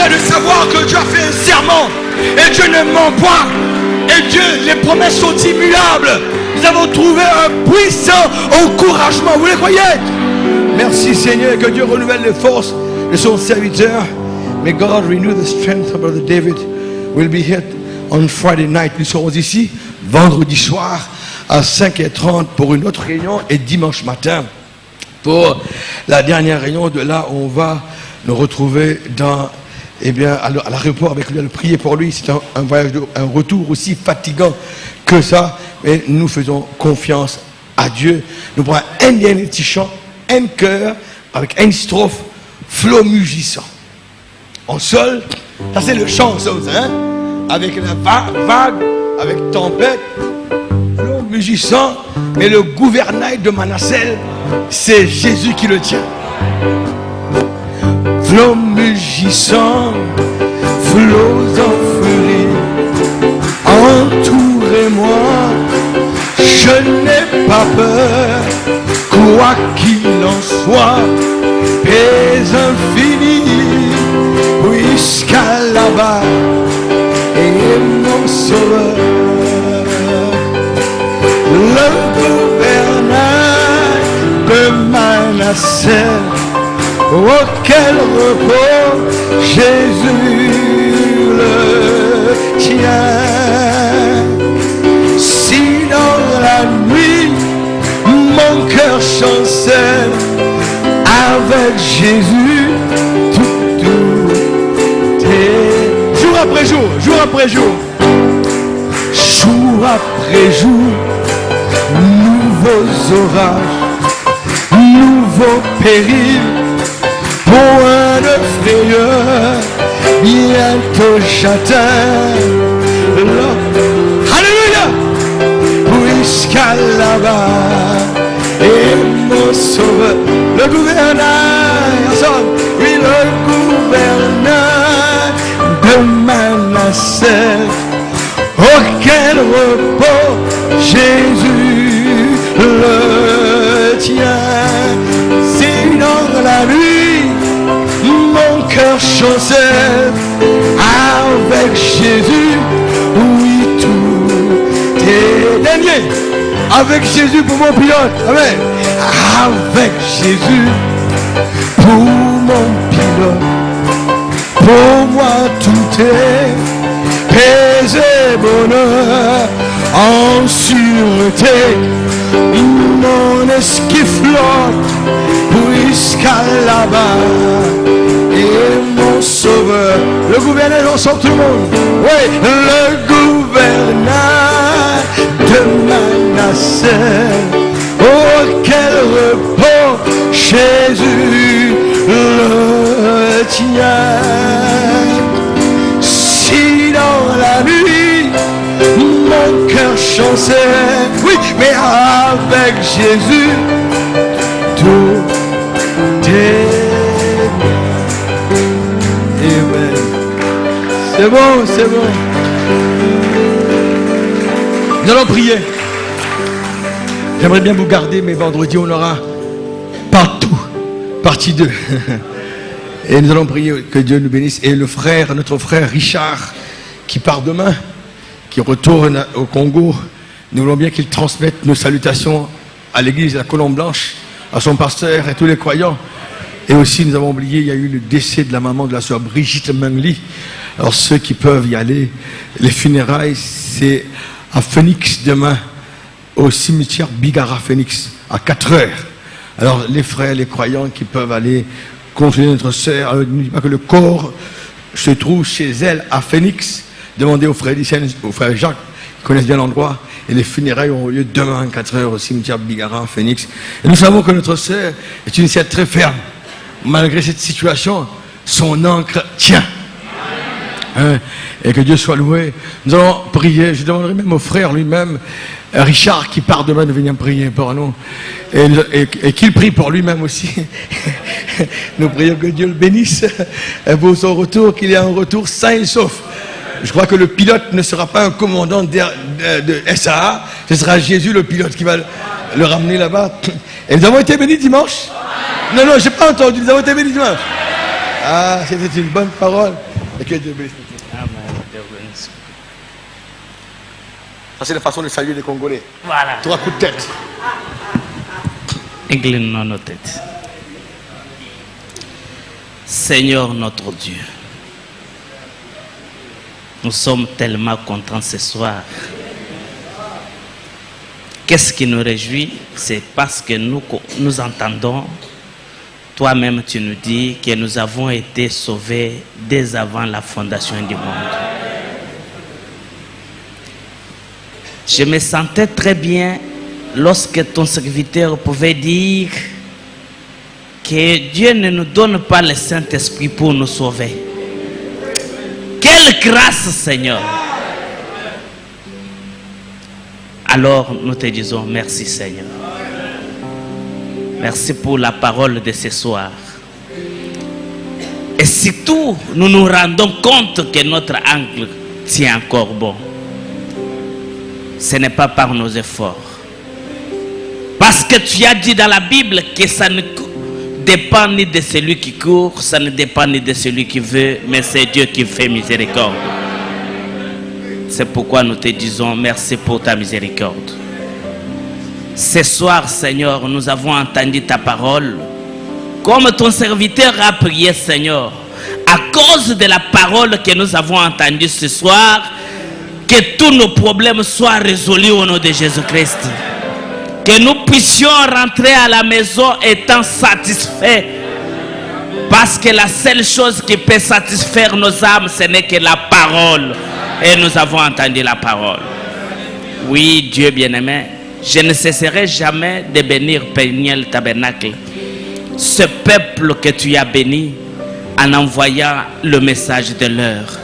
Speaker 1: De savoir que Dieu a fait un serment et Dieu ne ment pas et Dieu, les promesses sont immuables. Nous avons trouvé un puissant encouragement, vous les croyez? Merci Seigneur, que Dieu renouvelle les forces de son serviteur. May God renew the strength of Brother David. We'll be here on Friday night. Nous serons ici vendredi soir à 5h30 pour une autre réunion et dimanche matin pour la dernière réunion. De là, on va nous retrouver dans à l'aéroport avec lui, à le prier pour lui. C'est un voyage, un retour aussi fatigant que ça, mais nous faisons confiance à Dieu. Nous prenons un dernier petit chant, un chœur, avec une strophe, flot mugissant. En sol, ça c'est le chant, ça, hein? Avec la vague, avec tempête, flot mugissant, mais le gouvernail de Manassel, c'est Jésus qui le tient. Flots mugissants, flots en furie, entourez-moi, je n'ai pas peur, quoi qu'il en soit, paix infinie, jusqu'à là-bas, et mon sauveur, le gouvernail de Manassel. Oh, quel repos, Jésus le tient. Si dans la nuit, mon cœur chancelle, avec Jésus, tout est jour après jour, jour après jour, jour après jour, nouveaux orages, nouveaux périls. Point de frayeur, bientôt j'atteins Alléluia, puisqu'à là-bas est mon sauveur, le gouverneur, ensemble, oui, le gouverneur de Manassé, auquel repos Jésus le tient. Si dans la nuit mon cœur chancelle avec Jésus, oui, tout est gagné. Avec Jésus pour mon pilote, amen. Avec Jésus pour mon pilote, pour moi tout est paix et bonheur en sûreté. Mon esquif flotte jusqu'à là-bas et mon sauveur, le gouverneur, ensemble tout le monde, oui, le gouverneur de Manassé, auquel repos Jésus le tient. Si dans la nuit mon cœur chancelle, oui, mais avec Jésus tout est. Amen. C'est bon, c'est bon. Nous allons prier. J'aimerais bien vous garder, mais vendredi on aura partout, partie 2. Et nous allons prier que Dieu nous bénisse. Et le frère, notre frère Richard, qui part demain, qui retourne au Congo, nous voulons bien qu'il transmette nos salutations à l'église de la Colombe Blanche, à son pasteur et tous les croyants. Et aussi, nous avons oublié, il y a eu le décès de la maman de la sœur Brigitte Mengli. Alors ceux qui peuvent y aller, les funérailles, c'est à Phoenix demain, au cimetière Bigara Phoenix, à 4 heures. Alors les frères, les croyants qui peuvent aller consoler notre sœur, ne dis pas que le corps se trouve chez elle à Phoenix. Demandez aux frères Lycène, aux frères Jacques, qui connaissent bien l'endroit. Et les funérailles auront lieu demain à 4 heures au cimetière Bigara Phoenix. Et nous savons que notre sœur est une sœur très ferme. Malgré cette situation, son ancre tient. Hein, et que Dieu soit loué. Nous allons prier. Je demanderai même au frère lui-même, Richard, qui part demain, de venir prier pour nous. Et qu'il prie pour lui-même aussi. Nous prions que Dieu le bénisse pour son retour, qu'il ait un retour sain et sauf. Je crois que le pilote ne sera pas un commandant de SAA, ce sera Jésus le pilote qui va le ramener là-bas. Et nous avons été bénis dimanche. Non, j'ai pas entendu, nous avons été bénis dimanche. Ah, c'était une bonne parole. Et que Dieu bénisse. Ça, c'est la façon de saluer les Congolais.
Speaker 3: Voilà.
Speaker 1: 3 coups de tête.
Speaker 3: Inclinons nos têtes. Seigneur notre Dieu, nous sommes tellement contents ce soir. Qu'est-ce qui nous réjouit? C'est parce que nous entendons, toi-même tu nous dis que nous avons été sauvés dès avant la fondation du monde. Je me sentais très bien lorsque ton serviteur pouvait dire que Dieu ne nous donne pas le Saint-Esprit pour nous sauver. Quelle grâce, Seigneur! Alors nous te disons merci, Seigneur. Merci pour la parole de ce soir. Et surtout, nous nous rendons compte que notre angle tient encore bon. Ce n'est pas par nos efforts. Parce que tu as dit dans la Bible que ça ne dépend ni de celui qui court, ça ne dépend ni de celui qui veut, mais c'est Dieu qui fait miséricorde. C'est pourquoi nous te disons merci pour ta miséricorde. Ce soir, Seigneur, nous avons entendu ta parole. Comme ton serviteur a prié, Seigneur, à cause de la parole que nous avons entendue ce soir, que tous nos problèmes soient résolus au nom de Jésus-Christ. Que nous puissions rentrer à la maison étant satisfaits. Parce que la seule chose qui peut satisfaire nos âmes, ce n'est que la parole. Et nous avons entendu la parole. Oui, Dieu bien-aimé, je ne cesserai jamais de bénir Peniel Tabernacle. Ce peuple que tu as béni, en envoyant le message de l'heure.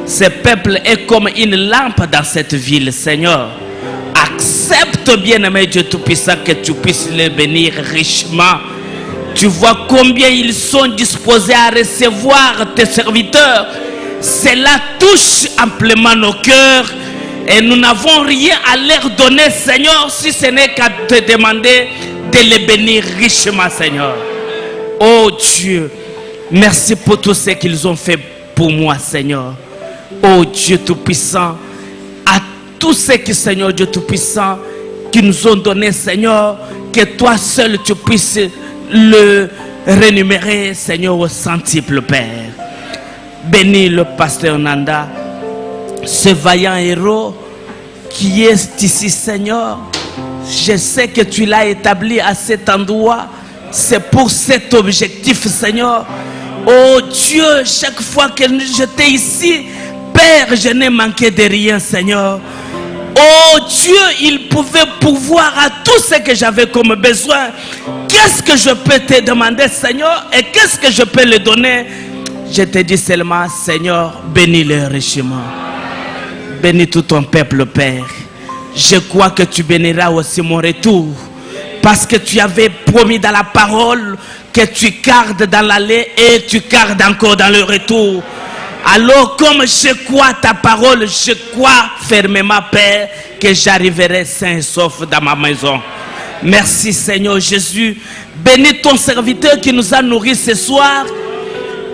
Speaker 3: Ce peuple est comme une lampe dans cette ville, Seigneur. Accepte, bien-aimé Dieu Tout-Puissant, que tu puisses les bénir richement. Tu vois combien ils sont disposés à recevoir tes serviteurs. Cela touche amplement nos cœurs. Et nous n'avons rien à leur donner, Seigneur, si ce n'est qu'à te demander de les bénir richement, Seigneur. Oh Dieu, merci pour tout ce qu'ils ont fait pour moi, Seigneur. Oh Dieu Tout-Puissant, à tous ceux qui, Seigneur Dieu Tout-Puissant, qui nous ont donné, Seigneur, que toi seul tu puisses le rémunérer, Seigneur, au centuple, Père. Bénis le pasteur Nanda, ce vaillant héros qui est ici, Seigneur. Je sais que tu l'as établi à cet endroit. C'est pour cet objectif, Seigneur. Oh Dieu, chaque fois que j'étais ici, Père, je n'ai manqué de rien, Seigneur. Oh Dieu, il pouvait pourvoir à tout ce que j'avais comme besoin. Qu'est-ce que je peux te demander, Seigneur? Et qu'est-ce que je peux le donner? Je te dis seulement, Seigneur, bénis-le richement. Bénis tout ton peuple, Père. Je crois que tu béniras aussi mon retour. Parce que tu avais promis dans la parole que tu gardes dans l'aller et tu gardes encore dans le retour. Alors comme je crois ta parole, je crois fermement, Père, que j'arriverai sain et sauf dans ma maison. Merci Seigneur Jésus. Bénis ton serviteur qui nous a nourris ce soir.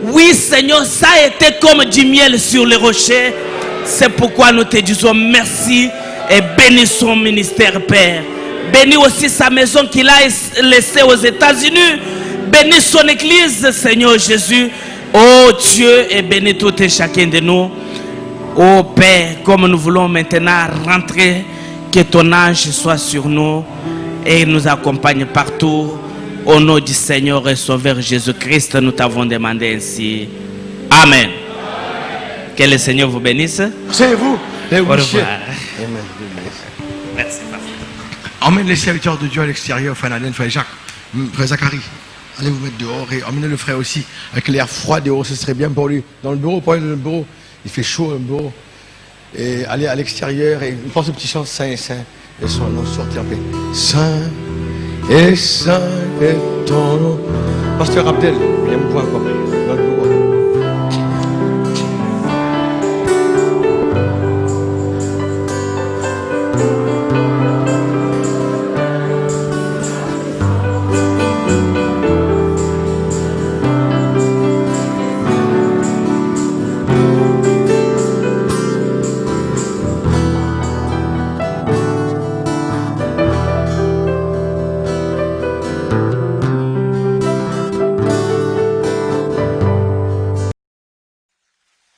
Speaker 3: Oui Seigneur, ça a été comme du miel sur les rochers. C'est pourquoi nous te disons merci et bénis son ministère, Père. Bénis aussi sa maison qu'il a laissée aux États-Unis. Bénis son église, Seigneur Jésus. Oh Dieu, et bénis tout et chacun de nous. Oh Père, comme nous voulons maintenant rentrer, que ton ange soit sur nous et nous accompagne partout. Au nom du Seigneur et Sauveur Jésus-Christ, nous t'avons demandé ainsi. Amen. Que le Seigneur vous bénisse.
Speaker 1: C'est vous.
Speaker 3: Au revoir.
Speaker 1: Amen.
Speaker 3: Merci.
Speaker 1: Emmène les serviteurs de Dieu à l'extérieur, frère Nadine, frère Jacques, frère Zacharie. Allez vous mettre dehors et emmenez le frère aussi. Avec l'air froid dehors, ce serait bien pour lui. Dans le bureau, pour aller dans le bureau. Il fait chaud dans le bureau. Et allez à l'extérieur et pense au petit chant Saint et Saint. Et son nom sortir en paix. Saint et Saint est ton nom. Pasteur Abdel, viens me voir encore.